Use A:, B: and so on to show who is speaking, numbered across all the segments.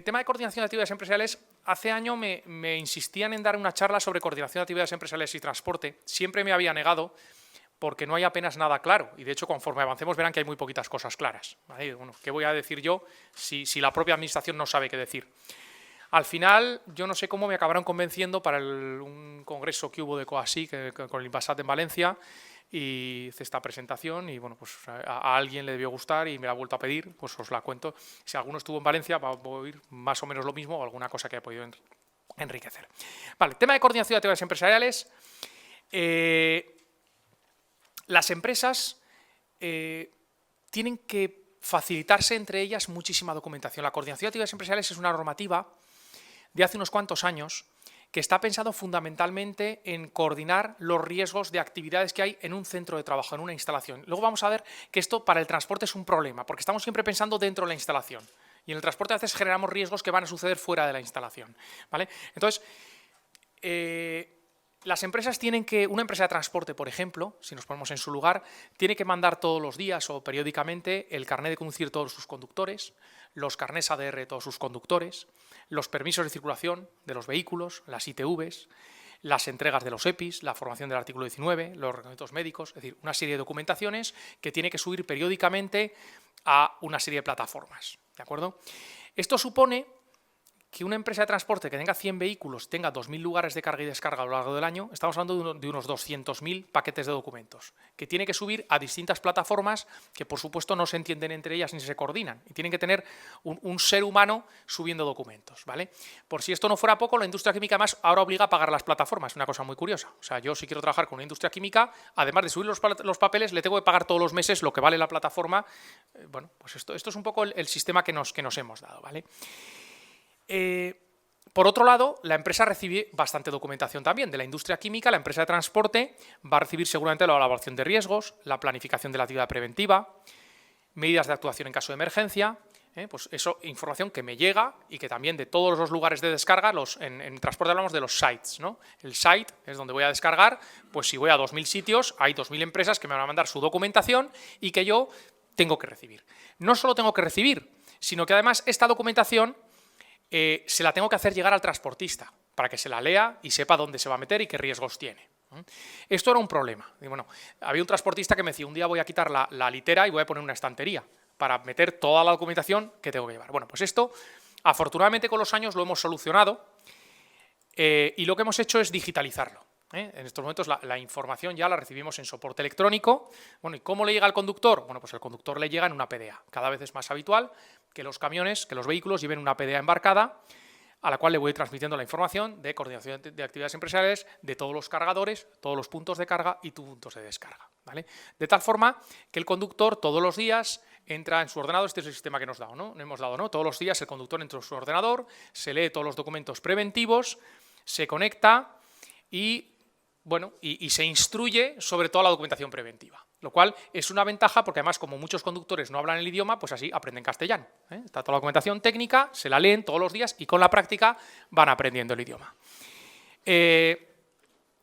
A: Tema de coordinación de actividades empresariales. Hace años me insistían en dar una charla sobre coordinación de actividades empresariales y transporte. Siempre me había negado porque no hay apenas nada claro. Y de hecho, conforme avancemos, verán que hay muy poquitas cosas claras, ¿vale? Bueno, ¿qué voy a decir yo si la propia administración no sabe qué decir? Al final, yo no sé cómo me acabaron convenciendo para un congreso que hubo de COASI con el INVASAT en Valencia, y hice esta presentación y bueno, pues a alguien le debió gustar y me la ha vuelto a pedir, pues os la cuento. Si alguno estuvo en Valencia va a oír más o menos lo mismo o alguna cosa que haya podido enriquecer. Vale, tema de coordinación de actividades empresariales. Las empresas tienen que facilitarse entre ellas muchísima documentación. La coordinación de actividades empresariales es una normativa de hace unos cuantos años que está pensado fundamentalmente en coordinar los riesgos de actividades que hay en un centro de trabajo, en una instalación. Luego vamos a ver que esto para el transporte es un problema, porque estamos siempre pensando dentro de la instalación. Y en el transporte a veces generamos riesgos que van a suceder fuera de la instalación, ¿vale? Entonces, las empresas tienen que, una empresa de transporte, por ejemplo, si nos ponemos en su lugar, tiene que mandar todos los días o periódicamente el carnet de conducir de todos sus conductores, los carnés ADR de todos sus conductores, los permisos de circulación de los vehículos, las ITVs, las entregas de los EPIs, la formación del artículo 19, los reglamentos médicos, es decir, una serie de documentaciones que tiene que subir periódicamente a una serie de plataformas, ¿de acuerdo? Esto supone que una empresa de transporte que tenga 100 vehículos tenga 2.000 lugares de carga y descarga a lo largo del año, estamos hablando de unos 200.000 paquetes de documentos, que tiene que subir a distintas plataformas que, por supuesto, no se entienden entre ellas ni se coordinan, y tienen que tener un ser humano subiendo documentos, ¿vale? Por si esto no fuera poco, la industria química además ahora obliga a pagar las plataformas, una cosa muy curiosa. O sea, yo si quiero trabajar con una industria química, además de subir los papeles, le tengo que pagar todos los meses lo que vale la plataforma. Bueno, pues esto es un poco el sistema que nos hemos dado, ¿vale? Por otro lado, la empresa recibe bastante documentación también. De la industria química, la empresa de transporte va a recibir seguramente la evaluación de riesgos, la planificación de la actividad preventiva, medidas de actuación en caso de emergencia, pues eso, información que me llega y que también de todos los lugares de descarga, en transporte hablamos de los sites, ¿no? El site es donde voy a descargar, pues si voy a 2.000 sitios, hay 2.000 empresas que me van a mandar su documentación y que yo tengo que recibir. No solo tengo que recibir, sino que además esta documentación se la tengo que hacer llegar al transportista para que se la lea y sepa dónde se va a meter y qué riesgos tiene. Esto era un problema. Y bueno, había un transportista que me decía, un día voy a quitar la litera y voy a poner una estantería para meter toda la documentación que tengo que llevar. Bueno, pues esto, afortunadamente con los años lo hemos solucionado y lo que hemos hecho es digitalizarlo. En estos momentos la información ya la recibimos en soporte electrónico. Bueno, ¿y cómo le llega al conductor? Bueno, pues el conductor le llega en una PDA. Cada vez es más habitual que los camiones, que los vehículos lleven una PDA embarcada a la cual le voy transmitiendo la información de coordinación de actividades empresariales de todos los cargadores, todos los puntos de carga y puntos de descarga, ¿vale? De tal forma que el conductor todos los días entra en su ordenador. Este es el sistema que nos hemos dado, ¿no? Todos los días el conductor entra en su ordenador, se lee todos los documentos preventivos, se conecta y bueno, y se instruye sobre toda la documentación preventiva, lo cual es una ventaja porque además como muchos conductores no hablan el idioma, pues así aprenden castellano. Está toda la documentación técnica, se la leen todos los días y con la práctica van aprendiendo el idioma.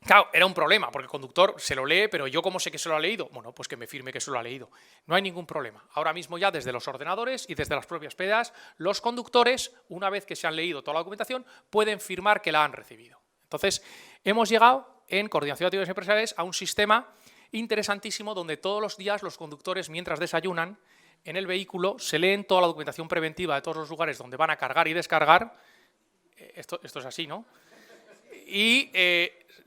A: Claro, era un problema porque el conductor se lo lee, pero yo ¿cómo sé que se lo ha leído? Bueno, pues que me firme que se lo ha leído. No hay ningún problema. Ahora mismo ya desde los ordenadores y desde las propias PDAs, los conductores, una vez que se han leído toda la documentación, pueden firmar que la han recibido. Entonces, hemos llegado en coordinación de actividades empresariales a un sistema interesantísimo donde todos los días los conductores, mientras desayunan, en el vehículo se leen toda la documentación preventiva de todos los lugares donde van a cargar y descargar. Esto es así, ¿no? Y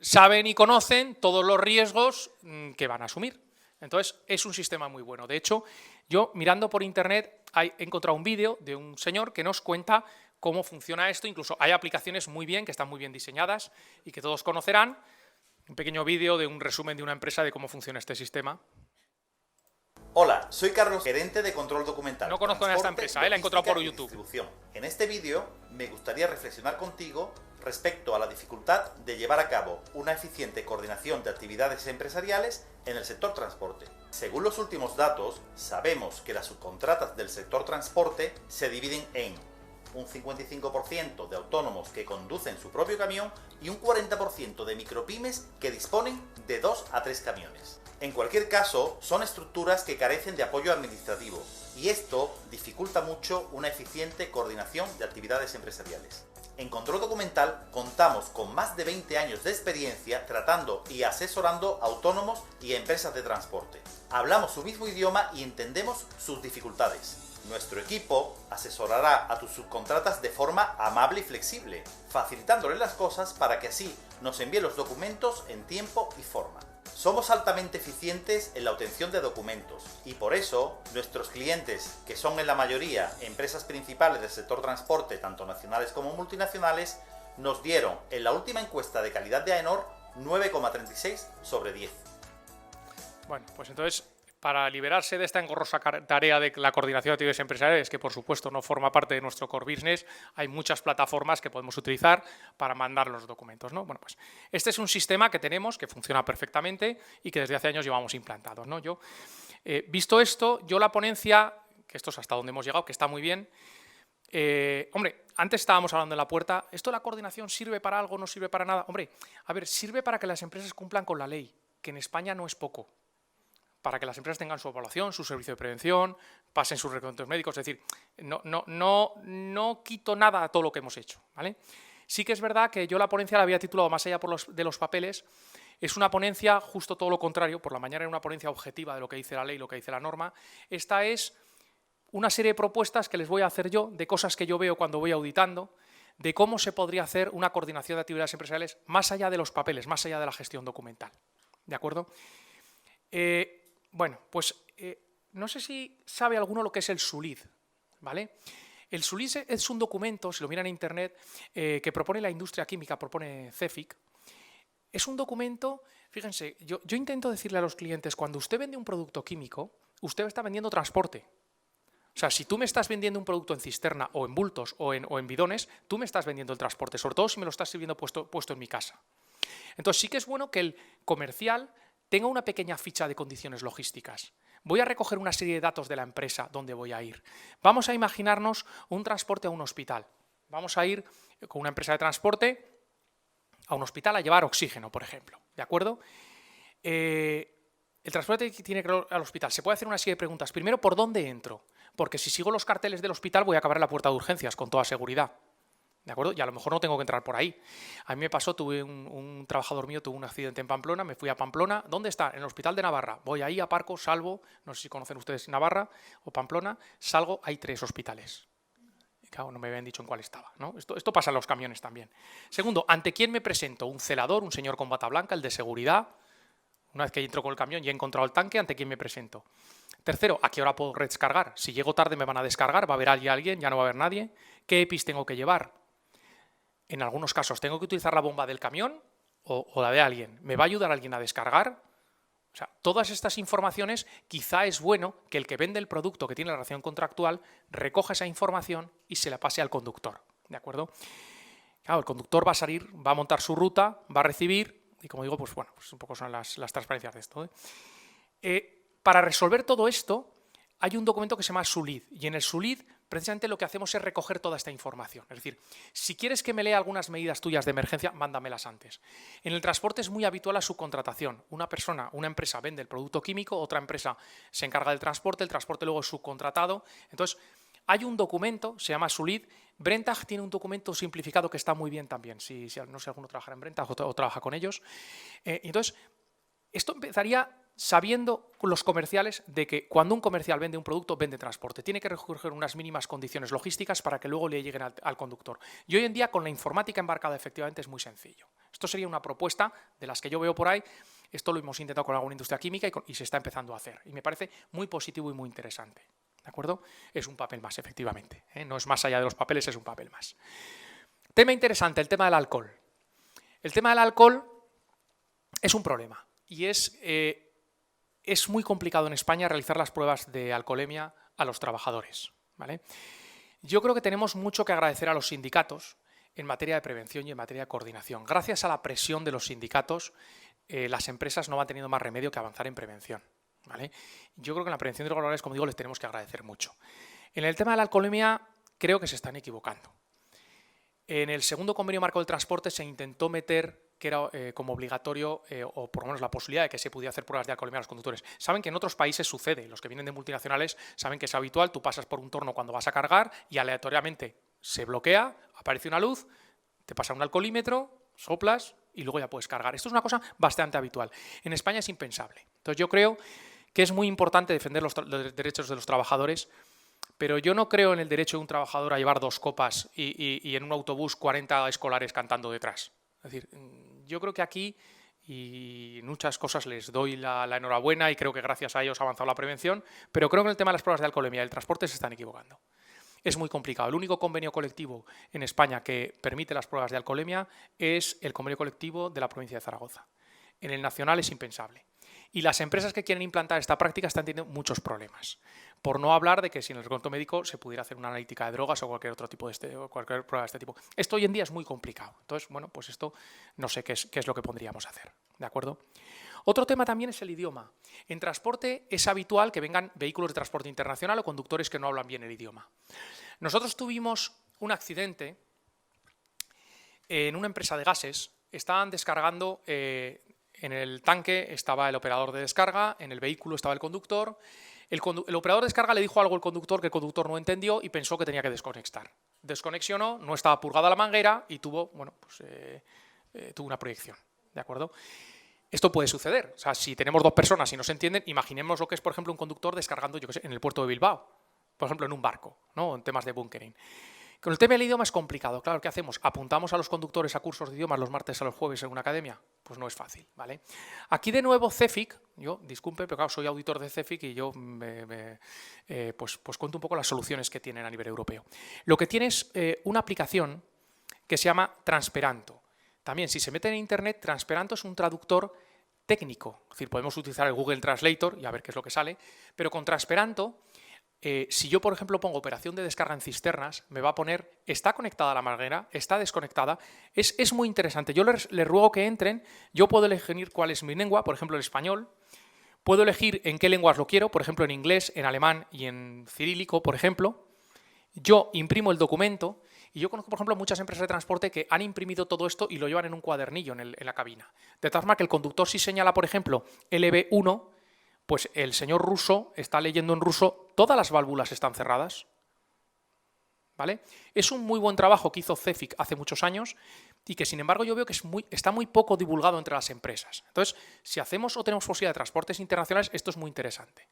A: saben y conocen todos los riesgos que van a asumir. Entonces, es un sistema muy bueno. De hecho, yo mirando por internet he encontrado un vídeo de un señor que nos cuenta cómo funciona esto. Incluso hay aplicaciones muy bien, que están muy bien diseñadas y que todos conocerán. Un pequeño vídeo de un resumen de una empresa de cómo funciona este sistema.
B: Hola, soy Carlos, gerente de control documental.
A: No conozco a esta empresa, la he encontrado por YouTube.
B: En este vídeo me gustaría reflexionar contigo respecto a la dificultad de llevar a cabo una eficiente coordinación de actividades empresariales en el sector transporte. Según los últimos datos, sabemos que las subcontratas del sector transporte se dividen en un 55% de autónomos que conducen su propio camión y un 40% de micropymes que disponen de 2 a 3 camiones. En cualquier caso, son estructuras que carecen de apoyo administrativo y esto dificulta mucho una eficiente coordinación de actividades empresariales. En Control Documental contamos con más de 20 años de experiencia tratando y asesorando a autónomos y empresas de transporte. Hablamos su mismo idioma y entendemos sus dificultades. Nuestro equipo asesorará a tus subcontratas de forma amable y flexible, facilitándoles las cosas para que así nos envíen los documentos en tiempo y forma. Somos altamente eficientes en la obtención de documentos y por eso nuestros clientes, que son en la mayoría empresas principales del sector transporte, tanto nacionales como multinacionales, nos dieron en la última encuesta de calidad de AENOR 9,36 sobre 10.
A: Bueno, pues entonces, para liberarse de esta engorrosa tarea de la coordinación de actividades empresariales, que por supuesto no forma parte de nuestro core business, hay muchas plataformas que podemos utilizar para mandar los documentos, ¿no? Bueno, pues este es un sistema que tenemos, que funciona perfectamente y que desde hace años llevamos implantados, ¿no? Visto esto, yo la ponencia, que esto es hasta donde hemos llegado, que está muy bien. Hombre, antes estábamos hablando en la puerta, ¿esto de la coordinación sirve para algo, no sirve para nada? Hombre, a ver, sirve para que las empresas cumplan con la ley, que en España no es poco. Para que las empresas tengan su evaluación, su servicio de prevención, pasen sus reconocimientos médicos, es decir, no quito nada a todo lo que hemos hecho, ¿vale? Sí que es verdad que yo la ponencia la había titulado Más allá de los papeles. Es una ponencia justo todo lo contrario. Por la mañana era una ponencia objetiva de lo que dice la ley, lo que dice la norma. Esta es una serie de propuestas que les voy a hacer yo, de cosas que yo veo cuando voy auditando, de cómo se podría hacer una coordinación de actividades empresariales más allá de los papeles, más allá de la gestión documental, ¿de acuerdo? Bueno, pues no sé si sabe alguno lo que es el SULID, ¿vale? El SULID es un documento, si lo miran en internet, que propone la industria química, propone CEFIC. Es un documento, fíjense, yo intento decirle a los clientes, cuando usted vende un producto químico, usted está vendiendo transporte. O sea, si tú me estás vendiendo un producto en cisterna o en bultos o en bidones, tú me estás vendiendo el transporte, sobre todo si me lo estás sirviendo puesto en mi casa. Entonces sí que es bueno que el comercial tenga una pequeña ficha de condiciones logísticas. Voy a recoger una serie de datos de la empresa donde voy a ir. Vamos a imaginarnos un transporte a un hospital. Vamos a ir con una empresa de transporte a un hospital a llevar oxígeno, por ejemplo. ¿De acuerdo? El transporte tiene que ir al hospital. Se puede hacer una serie de preguntas. Primero, ¿por dónde entro? Porque si sigo los carteles del hospital voy a acabar en la puerta de urgencias, con toda seguridad. ¿De acuerdo? Y a lo mejor no tengo que entrar por ahí. A mí me pasó, tuve un trabajador mío, tuvo un accidente en Pamplona, me fui a Pamplona. ¿Dónde está? En el hospital de Navarra. Voy ahí, aparco, salvo, no sé si conocen ustedes Navarra o Pamplona, salgo, hay 3 hospitales. Y claro, no me habían dicho en cuál estaba, ¿no? Esto pasa en los camiones también. Segundo, ¿ante quién me presento? Un celador, un señor con bata blanca, el de seguridad. Una vez que entro con el camión y he encontrado el tanque, ¿ante quién me presento? Tercero, ¿a qué hora puedo descargar? Si llego tarde me van a descargar, va a haber alguien, ya no va a haber nadie. ¿Qué EPIs tengo que llevar? En algunos casos, ¿tengo que utilizar la bomba del camión o la de alguien? ¿Me va a ayudar alguien a descargar? O sea, todas estas informaciones, quizá es bueno que el que vende el producto que tiene la relación contractual recoja esa información y se la pase al conductor, ¿de acuerdo? Claro, el conductor va a salir, va a montar su ruta, va a recibir, y como digo, pues bueno, pues un poco son las transparencias de esto, para resolver todo esto, hay un documento que se llama SULID, y en el SULID precisamente lo que hacemos es recoger toda esta información. Es decir, si quieres que me lea algunas medidas tuyas de emergencia, mándamelas antes. En el transporte es muy habitual la subcontratación. Una empresa vende el producto químico, otra empresa se encarga del transporte, el transporte luego es subcontratado. Entonces, hay un documento, se llama SULID. Brenntag tiene un documento simplificado que está muy bien también, si no sé si alguno trabaja en Brenntag o trabaja con ellos. Entonces, esto empezaría sabiendo los comerciales de que cuando un comercial vende un producto, vende transporte. Tiene que recoger unas mínimas condiciones logísticas para que luego le lleguen al conductor. Y hoy en día, con la informática embarcada, efectivamente, es muy sencillo. Esto sería una propuesta de las que yo veo por ahí. Esto lo hemos intentado con alguna industria química y se está empezando a hacer. Y me parece muy positivo y muy interesante. ¿De acuerdo? Es un papel más, efectivamente. No es más allá de los papeles, es un papel más. Tema interesante, el tema del alcohol. El tema del alcohol es un problema. Y es muy complicado en España realizar las pruebas de alcoholemia a los trabajadores, ¿vale? Yo creo que tenemos mucho que agradecer a los sindicatos en materia de prevención y en materia de coordinación. Gracias a la presión de los sindicatos, las empresas no van teniendo más remedio que avanzar en prevención, ¿vale? Yo creo que en la prevención de los laborales, como digo, les tenemos que agradecer mucho. En el tema de la alcoholemia, creo que se están equivocando. En el segundo convenio marco del transporte se intentó meter que era como obligatorio, o por lo menos la posibilidad de que se pudiera hacer pruebas de alcoholemia a los conductores. Saben que en otros países sucede, los que vienen de multinacionales saben que es habitual, tú pasas por un torno cuando vas a cargar y aleatoriamente se bloquea, aparece una luz, te pasa un alcoholímetro, soplas y luego ya puedes cargar. Esto es una cosa bastante habitual. En España es impensable. Entonces yo creo que es muy importante defender los derechos de los trabajadores, pero yo no creo en el derecho de un trabajador a llevar 2 copas y en un autobús 40 escolares cantando detrás. Es decir, yo creo que aquí, y en muchas cosas les doy la enhorabuena y creo que gracias a ellos ha avanzado la prevención, pero creo que en el tema de las pruebas de alcoholemia y el transporte se están equivocando. Es muy complicado. El único convenio colectivo en España que permite las pruebas de alcoholemia es el convenio colectivo de la provincia de Zaragoza. En el nacional es impensable. Y las empresas que quieren implantar esta práctica están teniendo muchos problemas. Por no hablar de que si en el reglamento médico se pudiera hacer una analítica de drogas o cualquier otro tipo de cualquier prueba de este tipo. Esto hoy en día es muy complicado. Entonces, bueno, pues esto no sé qué es lo que podríamos hacer. ¿De acuerdo? Otro tema también es el idioma. En transporte es habitual que vengan vehículos de transporte internacional o conductores que no hablan bien el idioma. Nosotros tuvimos un accidente en una empresa de gases. Estaban descargando, en el tanque estaba el operador de descarga, en el vehículo estaba el conductor. El operador de descarga le dijo algo al conductor que el conductor no entendió y pensó que tenía que desconectar. Desconexionó, no estaba purgada la manguera y tuvo, bueno, pues, tuvo una proyección. ¿De acuerdo? Esto puede suceder. O sea, si tenemos 2 personas y no se entienden, imaginemos lo que es, por ejemplo, un conductor descargando, yo qué sé, en el puerto de Bilbao, por ejemplo, en un barco, ¿no? En temas de bunkering. Con el tema del idioma es complicado. Claro, ¿qué hacemos? ¿Apuntamos a los conductores a cursos de idiomas los martes a los jueves en una academia? Pues no es fácil, ¿vale? Aquí de nuevo CEFIC, yo, disculpe, pero claro, soy auditor de CEFIC y yo pues cuento un poco las soluciones que tienen a nivel europeo. Lo que tiene es una aplicación que se llama Transperanto. También, si se mete en internet, Transperanto es un traductor técnico. Es decir, podemos utilizar el Google Translator y a ver qué es lo que sale, pero con Transperanto, si yo, por ejemplo, pongo operación de descarga en cisternas, me va a poner, está conectada a la manguera, está desconectada. Es muy interesante. Yo les ruego que entren, yo puedo elegir cuál es mi lengua, por ejemplo, el español. Puedo elegir en qué lenguas lo quiero, por ejemplo, en inglés, en alemán y en cirílico, por ejemplo. Yo imprimo el documento y yo conozco, por ejemplo, muchas empresas de transporte que han imprimido todo esto y lo llevan en un cuadernillo en la cabina. De tal forma que el conductor, si señala, por ejemplo, LB1, pues el señor ruso está leyendo en ruso, todas las válvulas están cerradas. ¿Vale? Es un muy buen trabajo que hizo CEFIC hace muchos años y que, sin embargo, yo veo que está muy poco divulgado entre las empresas. Entonces, si hacemos o tenemos posibilidad de transportes internacionales, esto es muy interesante.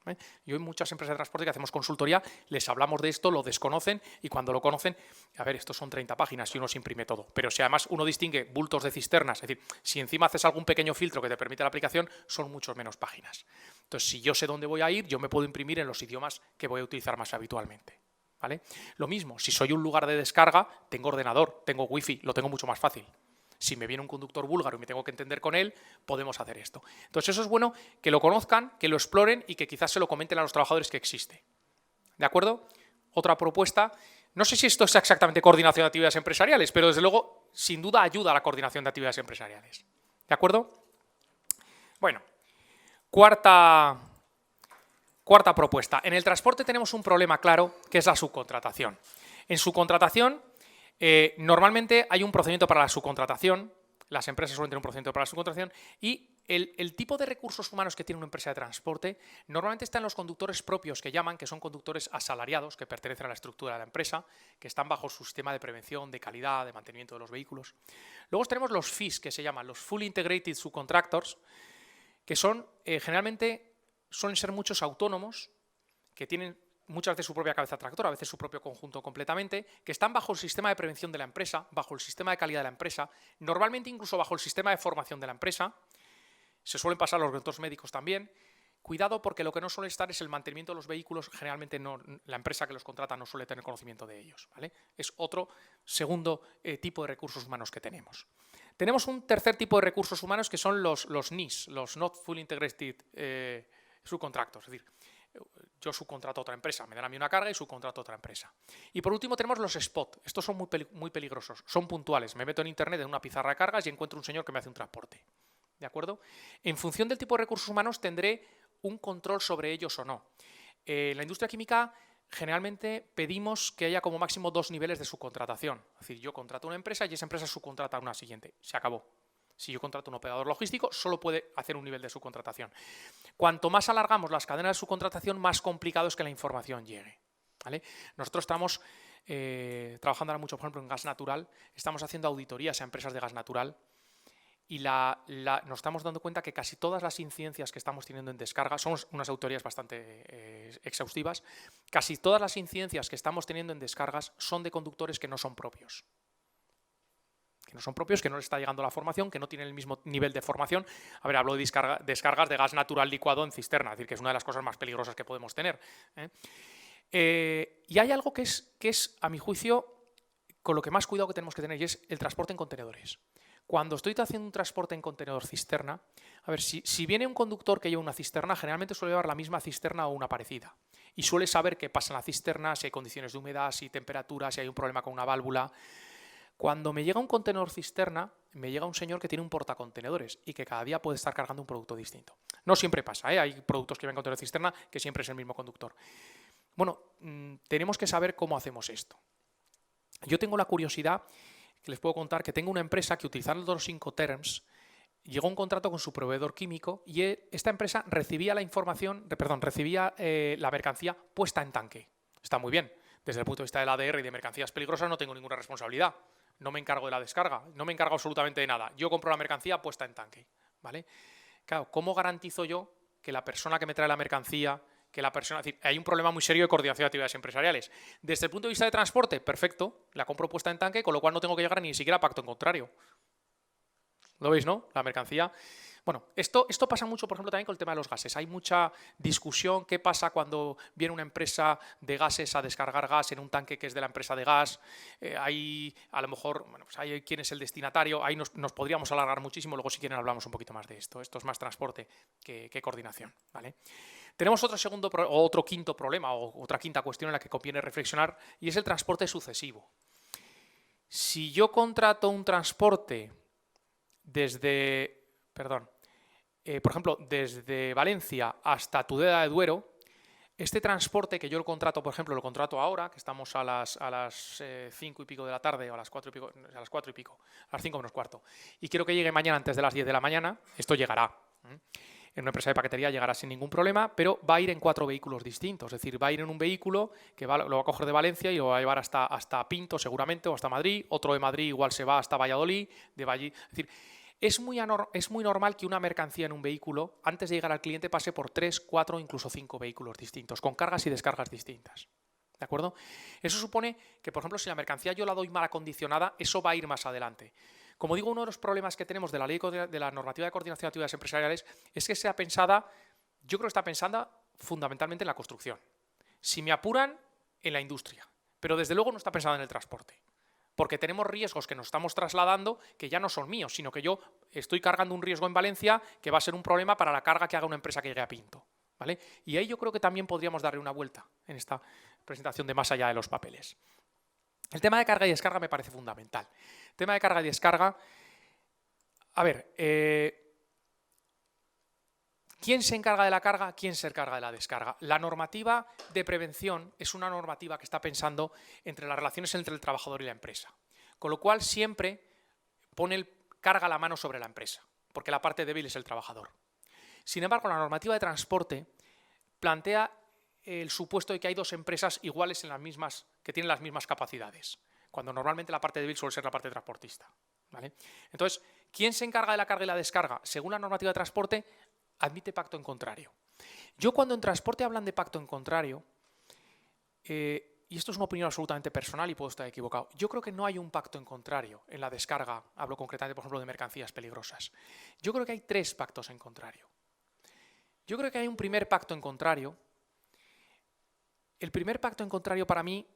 A: ¿Vale? Yo en muchas empresas de transporte que hacemos consultoría les hablamos de esto, lo desconocen y cuando lo conocen, a ver, estos son 30 páginas y uno se imprime todo, pero si además uno distingue bultos de cisternas, es decir, si encima haces algún pequeño filtro que te permite la aplicación, son muchos menos páginas. Entonces, si yo sé dónde voy a ir, yo me puedo imprimir en los idiomas que voy a utilizar más habitualmente. ¿Vale? Lo mismo, si soy un lugar de descarga, tengo ordenador, tengo wifi, lo tengo mucho más fácil. Si me viene un conductor búlgaro y me tengo que entender con él, podemos hacer esto. Entonces eso es bueno que lo conozcan, que lo exploren y que quizás se lo comenten a los trabajadores que existe. ¿De acuerdo? Otra propuesta, no sé si esto es exactamente coordinación de actividades empresariales, pero desde luego, sin duda, ayuda a la coordinación de actividades empresariales. ¿De acuerdo? Bueno, cuarta propuesta. En el transporte tenemos un problema claro, que es la subcontratación. En subcontratación, normalmente hay un procedimiento para la subcontratación, las empresas suelen tener un procedimiento para la subcontratación, y el tipo de recursos humanos que tiene una empresa de transporte normalmente está en los conductores propios que llaman, que son conductores asalariados, que pertenecen a la estructura de la empresa, que están bajo su sistema de prevención, de calidad, de mantenimiento de los vehículos. Luego tenemos los FIS, que se llaman los Fully Integrated Subcontractors, que son generalmente suelen ser muchos autónomos que tienen muchas veces su propia cabeza tractora, a veces su propio conjunto completamente, que están bajo el sistema de prevención de la empresa, bajo el sistema de calidad de la empresa, normalmente incluso bajo el sistema de formación de la empresa. Se suelen pasar los retos médicos también. Cuidado porque lo que no suele estar es el mantenimiento de los vehículos, generalmente no, la empresa que los contrata no suele tener conocimiento de ellos, ¿vale? Es otro segundo tipo de recursos humanos que tenemos. Tenemos un tercer tipo de recursos humanos que son los NIS, los Not Fully Integrated Subcontractors, es decir, yo subcontrato a otra empresa, me dan a mí una carga y subcontrato a otra empresa. Y por último tenemos los spot, estos son muy peligrosos, son puntuales, me meto en internet en una pizarra de cargas y encuentro un señor que me hace un transporte, ¿de acuerdo? En función del tipo de recursos humanos tendré un control sobre ellos o no. En la industria química generalmente pedimos que haya como máximo 2 niveles de subcontratación. Es decir, yo contrato una empresa y esa empresa subcontrata a una siguiente. Se acabó. Si yo contrato un operador logístico, solo puede hacer un nivel de subcontratación. Cuanto más alargamos las cadenas de subcontratación, más complicado es que la información llegue, ¿vale? Nosotros estamos trabajando ahora mucho, por ejemplo, en gas natural. Estamos haciendo auditorías a empresas de gas natural y nos estamos dando cuenta que casi todas las incidencias que estamos teniendo en descarga, son unas auditorías bastante exhaustivas, casi todas las incidencias que estamos teniendo en descargas son de conductores que no son propios. Que no les está llegando la formación, que no tienen el mismo nivel de formación. A ver, hablo de descargas de gas natural licuado en cisterna, es decir, que es una de las cosas más peligrosas que podemos tener. Y hay algo que es, a mi juicio, con lo que más cuidado que tenemos que tener, y es el transporte en contenedores. Cuando estoy haciendo un transporte en contenedor cisterna, a ver, si viene un conductor que lleva una cisterna, generalmente suele llevar la misma cisterna o una parecida. Y suele saber qué pasa en la cisterna, si hay condiciones de humedad, si hay temperatura, si hay un problema con una válvula. Cuando me llega un contenedor cisterna, me llega un señor que tiene un portacontenedores y que cada día puede estar cargando un producto distinto. No siempre pasa, ¿eh? Hay productos que llevan contenedor cisterna que siempre es el mismo conductor. Bueno, tenemos que saber cómo hacemos esto. Yo tengo la curiosidad, que les puedo contar, que tengo una empresa que utilizando los Incoterms llegó a un contrato con su proveedor químico y esta empresa recibía la mercancía puesta en tanque. Está muy bien. Desde el punto de vista del ADR y de mercancías peligrosas no tengo ninguna responsabilidad. No me encargo de la descarga, no me encargo absolutamente de nada. Yo compro la mercancía puesta en tanque, ¿vale? Claro, ¿cómo garantizo yo que la persona que me trae la mercancía, es decir, hay un problema muy serio de coordinación de actividades empresariales? Desde el punto de vista de transporte, perfecto, la compro puesta en tanque, con lo cual no tengo que llegar ni siquiera a pacto en contrario. ¿Lo veis, no? La mercancía. Bueno, esto pasa mucho, por ejemplo, también con el tema de los gases. Hay mucha discusión. ¿Qué pasa cuando viene una empresa de gases a descargar gas en un tanque que es de la empresa de gas? Hay, a lo mejor, bueno, pues hay quién es el destinatario. Ahí nos podríamos alargar muchísimo. Luego, si quieren, hablamos un poquito más de esto. Esto es más transporte que coordinación, ¿vale? Tenemos otro quinto problema o otra quinta cuestión en la que conviene reflexionar y es el transporte sucesivo. Si yo contrato un transporte por ejemplo, desde Valencia hasta Tudela de Duero, este transporte que yo lo contrato, por ejemplo, lo contrato ahora, que estamos a las 5 y pico de la tarde, o a las 4 y pico, a las 5 menos cuarto, y quiero que llegue mañana antes de las 10 de la mañana, esto llegará. En una empresa de paquetería llegará sin ningún problema, pero va a ir en 4 vehículos distintos. Es decir, va a ir en un vehículo que lo va a coger de Valencia y lo va a llevar hasta Pinto seguramente o hasta Madrid. Otro de Madrid igual se va hasta Valladolid. Es decir, es muy normal que una mercancía en un vehículo, antes de llegar al cliente, pase por 3, 4, incluso 5 vehículos distintos, con cargas y descargas distintas. ¿De acuerdo? Eso supone que, por ejemplo, si la mercancía yo la doy mal acondicionada, eso va a ir más adelante. Como digo, uno de los problemas que tenemos de la ley de la normativa de coordinación de actividades empresariales es que yo creo que está pensada fundamentalmente en la construcción. Si me apuran, en la industria. Pero desde luego no está pensada en el transporte. Porque tenemos riesgos que nos estamos trasladando que ya no son míos, sino que yo estoy cargando un riesgo en Valencia que va a ser un problema para la carga que haga una empresa que llegue a Pinto, ¿vale? Y ahí yo creo que también podríamos darle una vuelta en esta presentación de más allá de los papeles. El tema de carga y descarga me parece fundamental. El tema de carga y descarga, a ver, ¿quién se encarga de la carga? ¿Quién se encarga de la descarga? La normativa de prevención es una normativa que está pensando entre las relaciones entre el trabajador y la empresa. Con lo cual siempre carga la mano sobre la empresa, porque la parte débil es el trabajador. Sin embargo, la normativa de transporte plantea el supuesto de que hay 2 empresas iguales que tienen las mismas capacidades, cuando normalmente la parte débil suele ser la parte transportista, ¿vale? Entonces, ¿quién se encarga de la carga y la descarga? Según la normativa de transporte, admite pacto en contrario. Yo cuando en transporte hablan de pacto en contrario, y esto es una opinión absolutamente personal y puedo estar equivocado, yo creo que no hay un pacto en contrario en la descarga, hablo concretamente, por ejemplo, de mercancías peligrosas. Yo creo que hay 3 pactos en contrario. Yo creo que hay un primer pacto en contrario. El primer pacto en contrario para mí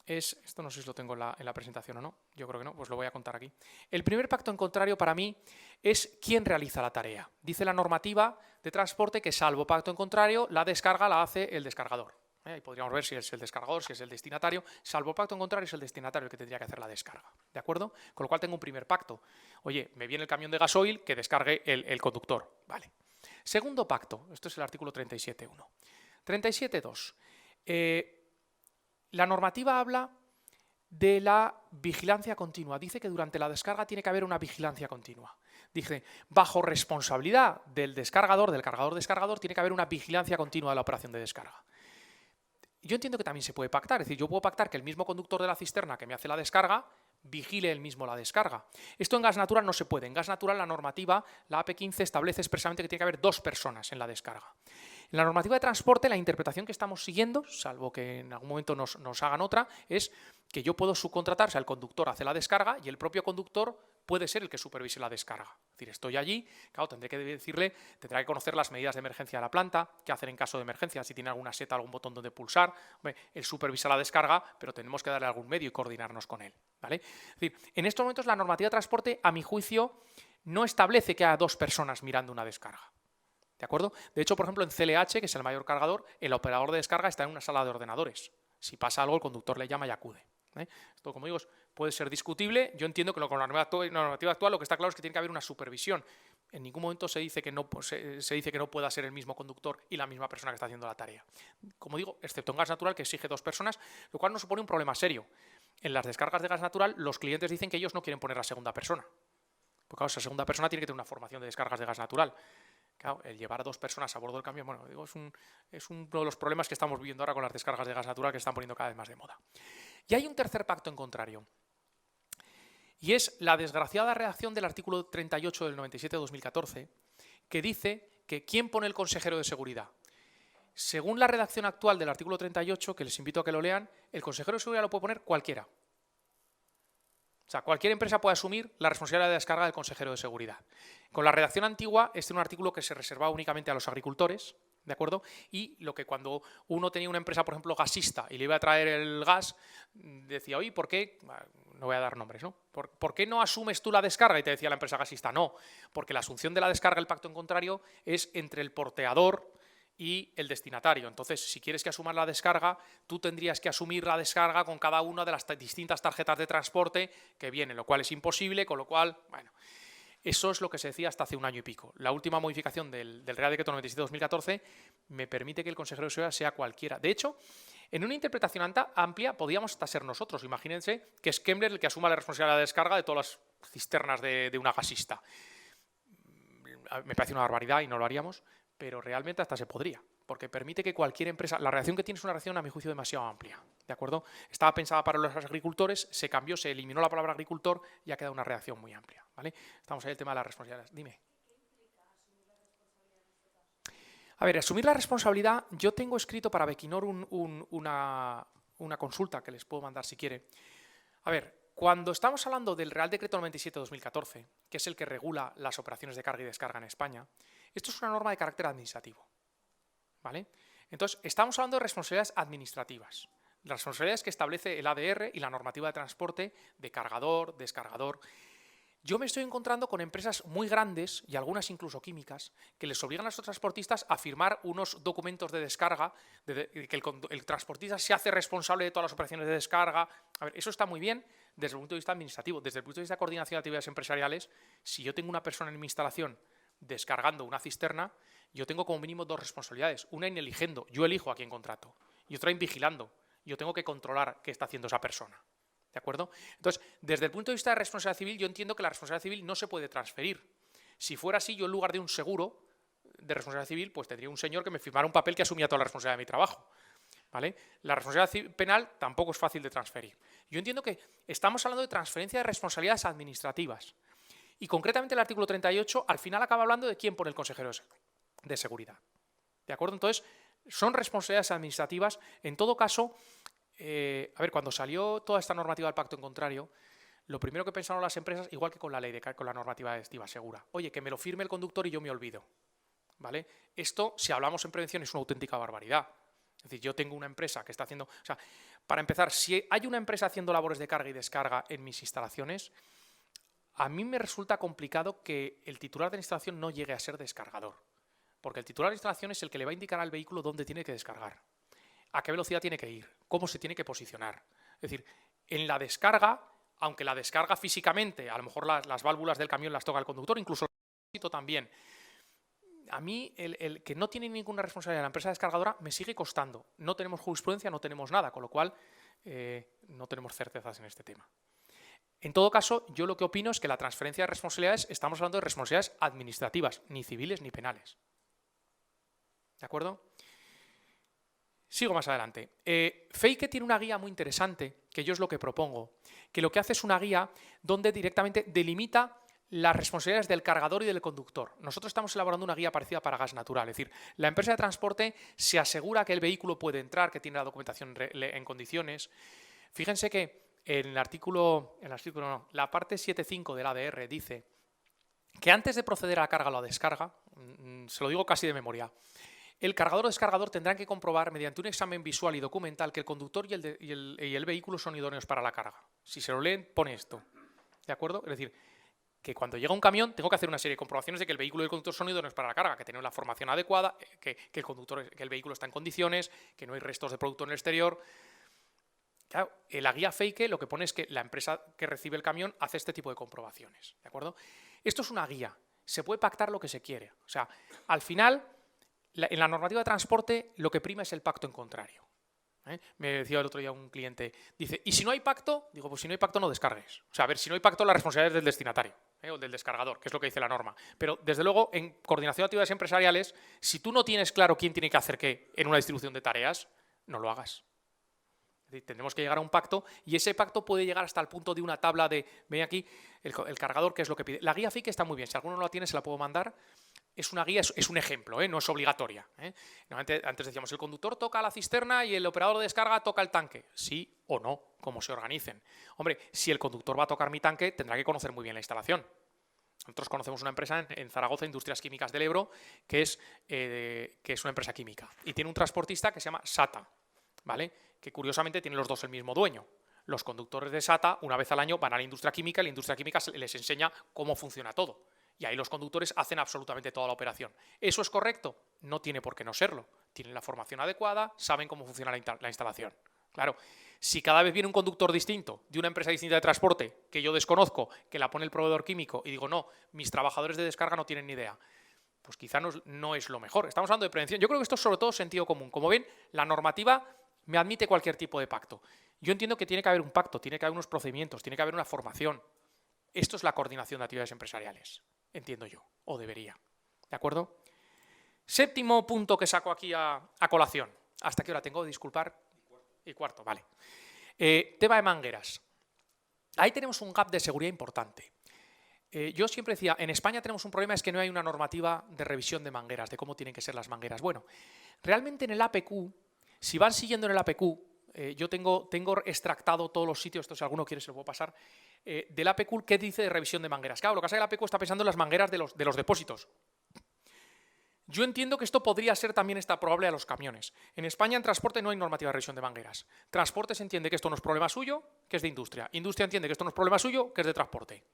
A: es, esto no sé si lo tengo en la presentación o no, yo creo que no, pues lo voy a contar aquí. El primer pacto en contrario para mí es quién realiza la tarea. Dice la normativa de transporte que salvo pacto en contrario, la descarga la hace el descargador. Ahí podríamos ver si es el descargador, si es el destinatario. Salvo pacto en contrario es el destinatario el que tendría que hacer la descarga. ¿De acuerdo? Con lo cual tengo un primer pacto. Oye, me viene el camión de gasoil que descargue el conductor. Vale. Segundo pacto, esto es el artículo 37.1. 37.2. La normativa habla de la vigilancia continua. Dice que durante la descarga tiene que haber una vigilancia continua. Dice, bajo responsabilidad del descargador, del cargador-descargador, tiene que haber una vigilancia continua de la operación de descarga. Yo entiendo que también se puede pactar, es decir, yo puedo pactar que el mismo conductor de la cisterna que me hace la descarga vigile él mismo la descarga. Esto en gas natural no se puede. En gas natural la normativa, la AP15, establece expresamente que tiene que haber 2 personas en la descarga. En la normativa de transporte, la interpretación que estamos siguiendo, salvo que en algún momento nos hagan otra, es que yo puedo subcontratar, o sea, el conductor hace la descarga y el propio conductor puede ser el que supervise la descarga. Es decir, estoy allí, claro, tendrá que conocer las medidas de emergencia de la planta, qué hacer en caso de emergencia, si tiene alguna seta, algún botón donde pulsar. Hombre, él supervisa la descarga, pero tenemos que darle algún medio y coordinarnos con él, ¿vale? Es decir, en estos momentos la normativa de transporte, a mi juicio, no establece que haya 2 personas mirando una descarga. ¿De acuerdo? De hecho, por ejemplo, en CLH, que es el mayor cargador, el operador de descarga está en una sala de ordenadores. Si pasa algo, el conductor le llama y acude. Esto, como digo, puede ser discutible. Yo entiendo que con la normativa actual lo que está claro es que tiene que haber una supervisión. En ningún momento se dice que no pueda ser el mismo conductor y la misma persona que está haciendo la tarea. Como digo, excepto en gas natural, que exige 2 personas, lo cual nos supone un problema serio. En las descargas de gas natural, los clientes dicen que ellos no quieren poner la segunda persona. Porque claro, esa segunda persona tiene que tener una formación de descargas de gas natural. Claro, el llevar a 2 personas a bordo del camión, bueno, digo, es uno de los problemas que estamos viviendo ahora con las descargas de gas natural que se están poniendo cada vez más de moda. Y hay un tercer pacto en contrario. Y es la desgraciada redacción del artículo 38 del 97-2014, que dice que ¿quién pone el consejero de seguridad? Según la redacción actual del artículo 38, que les invito a que lo lean, el consejero de seguridad lo puede poner cualquiera. O sea, cualquier empresa puede asumir la responsabilidad de descarga del consejero de seguridad. Con la redacción antigua, este era un artículo que se reservaba únicamente a los agricultores, ¿de acuerdo? Y lo que cuando uno tenía una empresa, por ejemplo, gasista, y le iba a traer el gas, decía, oye, ¿por qué? No voy a dar nombres, ¿no? ¿Por qué no asumes tú la descarga? Y te decía la empresa gasista, no, porque la asunción de la descarga, el pacto en contrario, es entre el porteador y el destinatario. Entonces, si quieres que asumas la descarga, tú tendrías que asumir la descarga con cada una de las distintas tarjetas de transporte que vienen, lo cual es imposible, con lo cual, bueno, eso es lo que se decía hasta hace un año y pico. La última modificación del Real Decreto 97-2014 me permite que el consejero de seguridad sea cualquiera. De hecho, en una interpretación amplia podríamos hasta ser nosotros. Imagínense que es Kemmler el que asuma la responsabilidad de descarga de todas las cisternas de una gasista. Me parece una barbaridad y no lo haríamos, pero realmente hasta se podría, porque permite que cualquier empresa... La redacción que tiene es una redacción, a mi juicio, demasiado amplia, ¿de acuerdo? Estaba pensada para los agricultores, se cambió, se eliminó la palabra agricultor y ha quedado una redacción muy amplia, ¿vale? Estamos ahí en el tema de las responsabilidades. Dime. A ver, asumir la responsabilidad, yo tengo escrito para Bequinor una consulta que les puedo mandar si quiere. A ver, cuando estamos hablando del Real Decreto 97-2014, que es el que regula las operaciones de carga y descarga en España, esto es una norma de carácter administrativo, ¿vale? Entonces, estamos hablando de responsabilidades administrativas, las responsabilidades que establece el ADR y la normativa de transporte de cargador, descargador. Yo me estoy encontrando con empresas muy grandes, y algunas incluso químicas, que les obligan a los transportistas a firmar unos documentos de descarga, que el transportista se hace responsable de todas las operaciones de descarga. A ver, eso está muy bien desde el punto de vista administrativo. Desde el punto de vista de coordinación de actividades empresariales, si yo tengo una persona en mi instalación descargando una cisterna, yo tengo como mínimo 2 responsabilidades. Una en eligendo, yo elijo a quién contrato, y otra en vigilando. Yo tengo que controlar qué está haciendo esa persona. ¿De acuerdo? Entonces, desde el punto de vista de responsabilidad civil, yo entiendo que la responsabilidad civil no se puede transferir. Si fuera así, yo en lugar de un seguro de responsabilidad civil, pues tendría un señor que me firmara un papel que asumía toda la responsabilidad de mi trabajo, ¿vale? La responsabilidad penal tampoco es fácil de transferir. Yo entiendo que estamos hablando de transferencia de responsabilidades administrativas. Y concretamente el artículo 38 al final acaba hablando de quién pone el consejero de seguridad. ¿De acuerdo? Entonces, son responsabilidades administrativas. En todo caso, a ver, cuando salió toda esta normativa del pacto en contrario, lo primero que pensaron las empresas, igual que con la ley con la normativa de Estiva Segura, oye, que me lo firme el conductor y yo me olvido, ¿vale? Esto, si hablamos en prevención, es una auténtica barbaridad. Es decir, yo tengo una empresa que está haciendo... O sea, para empezar, si hay una empresa haciendo labores de carga y descarga en mis instalaciones, a mí me resulta complicado que el titular de la instalación no llegue a ser descargador, porque el titular de la instalación es el que le va a indicar al vehículo dónde tiene que descargar, a qué velocidad tiene que ir, cómo se tiene que posicionar. Es decir, en la descarga, aunque la descarga físicamente, a lo mejor las válvulas del camión las toca el conductor, incluso el también, a mí el que no tiene ninguna responsabilidad la empresa descargadora me sigue costando. No tenemos jurisprudencia, no tenemos nada, con lo cual no tenemos certezas en este tema. En todo caso, yo lo que opino es que la transferencia de responsabilidades, estamos hablando de responsabilidades administrativas, ni civiles ni penales. ¿De acuerdo? Sigo más adelante. Feike tiene una guía muy interesante, que yo es lo que propongo, que lo que hace es una guía donde directamente delimita las responsabilidades del cargador y del conductor. Nosotros estamos elaborando una guía parecida para gas natural, es decir, la empresa de transporte se asegura que el vehículo puede entrar, que tiene la documentación en condiciones. Fíjense que la parte 7.5 del ADR dice que antes de proceder a la carga o la descarga, se lo digo casi de memoria, el cargador o descargador tendrán que comprobar mediante un examen visual y documental que el conductor y el vehículo son idóneos para la carga. Si se lo leen, pone esto. ¿De acuerdo? Es decir, que cuando llega un camión tengo que hacer una serie de comprobaciones de que el vehículo y el conductor son idóneos para la carga, que tienen la formación adecuada, que el vehículo está en condiciones, que no hay restos de producto en el exterior. Claro, en la guía Feike lo que pone es que la empresa que recibe el camión hace este tipo de comprobaciones. ¿De acuerdo? Esto es una guía. Se puede pactar lo que se quiere. O sea, al final, en la normativa de transporte lo que prima es el pacto en contrario. Me decía el otro día un cliente, dice, ¿y si no hay pacto? Digo, pues si no hay pacto no descargues. O sea, a ver, si no hay pacto la responsabilidad es del destinatario o del descargador, que es lo que dice la norma. Pero desde luego, en coordinación de actividades empresariales, si tú no tienes claro quién tiene que hacer qué en una distribución de tareas, no lo hagas. Es decir, tendremos que llegar a un pacto y ese pacto puede llegar hasta el punto de una tabla de, ven aquí, el cargador, ¿qué es lo que pide? La guía Feike está muy bien, si alguno no la tiene se la puedo mandar. Es una guía, es un ejemplo, no es obligatoria. Antes decíamos, el conductor toca la cisterna y el operador de descarga toca el tanque. Sí o no, como se organicen. Hombre, si el conductor va a tocar mi tanque, tendrá que conocer muy bien la instalación. Nosotros conocemos una empresa en Zaragoza, Industrias Químicas del Ebro, que es una empresa química. Y tiene un transportista que se llama SATA, ¿vale? Que curiosamente tienen los dos el mismo dueño. Los conductores de SATA, una vez al año, van a la industria química y la industria química les enseña cómo funciona todo. Y ahí los conductores hacen absolutamente toda la operación. ¿Eso es correcto? No tiene por qué no serlo. Tienen la formación adecuada, saben cómo funciona la instalación. Claro, si cada vez viene un conductor distinto, de una empresa distinta de transporte, que yo desconozco, que la pone el proveedor químico, y digo, no, mis trabajadores de descarga no tienen ni idea, pues quizá no es lo mejor. Estamos hablando de prevención. Yo creo que esto es sobre todo sentido común. Como ven, la normativa me admite cualquier tipo de pacto. Yo entiendo que tiene que haber un pacto, tiene que haber unos procedimientos, tiene que haber una formación. Esto es la coordinación de actividades empresariales. Entiendo yo, o debería. ¿De acuerdo? Séptimo punto que saco aquí a colación. ¿Hasta qué hora tengo? Disculpar. Y cuarto, vale. Tema de mangueras. Ahí tenemos un gap de seguridad importante. Yo siempre decía, en España tenemos un problema, es que no hay una normativa de revisión de mangueras, de cómo tienen que ser las mangueras. Bueno, realmente en el APQ, si van siguiendo en el APQ, yo tengo extractado todos los sitios, esto si alguno quiere se lo puedo pasar, del APQ, ¿qué dice de revisión de mangueras? Claro, lo que pasa es que el APQ está pensando en las mangueras de los depósitos. Yo entiendo que esto podría ser también probable a los camiones. En España, en transporte, no hay normativa de revisión de mangueras. Transporte se entiende que esto no es problema suyo, que es de industria. Industria entiende que esto no es problema suyo, que es de transporte.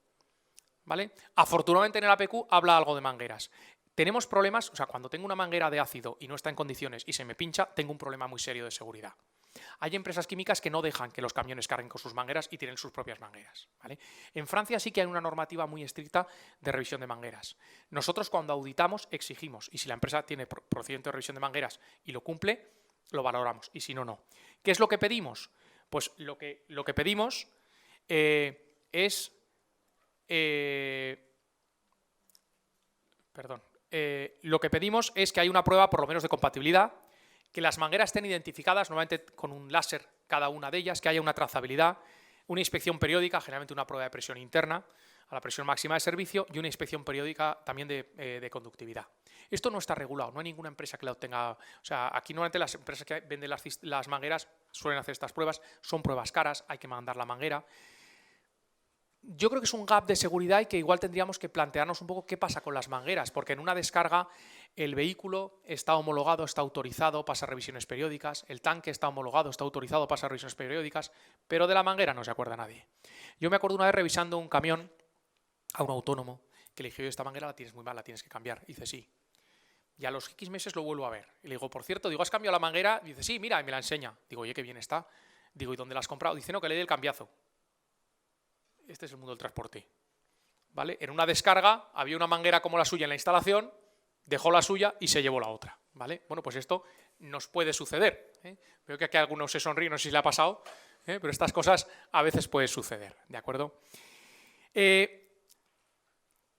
A: ¿Vale? Afortunadamente en el APQ habla algo de mangueras. Tenemos problemas, o sea, cuando tengo una manguera de ácido y no está en condiciones y se me pincha, tengo un problema muy serio de seguridad. Hay empresas químicas que no dejan que los camiones carguen con sus mangueras y tienen sus propias mangueras, ¿vale? En Francia sí que hay una normativa muy estricta de revisión de mangueras. Nosotros cuando auditamos exigimos, y si la empresa tiene procedimiento de revisión de mangueras y lo cumple, lo valoramos, y si no, no. ¿Qué es lo que pedimos? Pues lo que pedimos es... lo que pedimos es que haya una prueba por lo menos de compatibilidad, que las mangueras estén identificadas normalmente con un láser cada una de ellas, que haya una trazabilidad, una inspección periódica, generalmente una prueba de presión interna a la presión máxima de servicio y una inspección periódica también de conductividad. Esto no está regulado, no hay ninguna empresa que la obtenga. O sea, aquí normalmente las empresas que venden las mangueras suelen hacer estas pruebas, son pruebas caras, hay que mandar la manguera. Yo creo que es un gap de seguridad y que igual tendríamos que plantearnos un poco qué pasa con las mangueras, porque en una descarga el vehículo está homologado, está autorizado, pasa revisiones periódicas, el tanque está homologado, está autorizado, pasa revisiones periódicas, pero de la manguera no se acuerda nadie. Yo me acuerdo una vez revisando un camión a un autónomo que le dije, oye, esta manguera la tienes muy mal, la tienes que cambiar. Y dice, sí. Y a los X meses lo vuelvo a ver. Y le digo, por cierto, ¿has cambiado la manguera? Y dice, sí, mira, y me la enseña. Digo, oye, qué bien está. Digo, ¿y dónde la has comprado? Dice, no, que le dé el cambiazo. Este es el mundo del transporte, ¿vale? En una descarga había una manguera como la suya en la instalación dejó la suya y se llevó la otra, ¿vale? Bueno, pues esto nos puede suceder, ¿eh? Veo que aquí algunos se sonríen, no sé si le ha pasado, pero estas cosas a veces pueden suceder, ¿de acuerdo?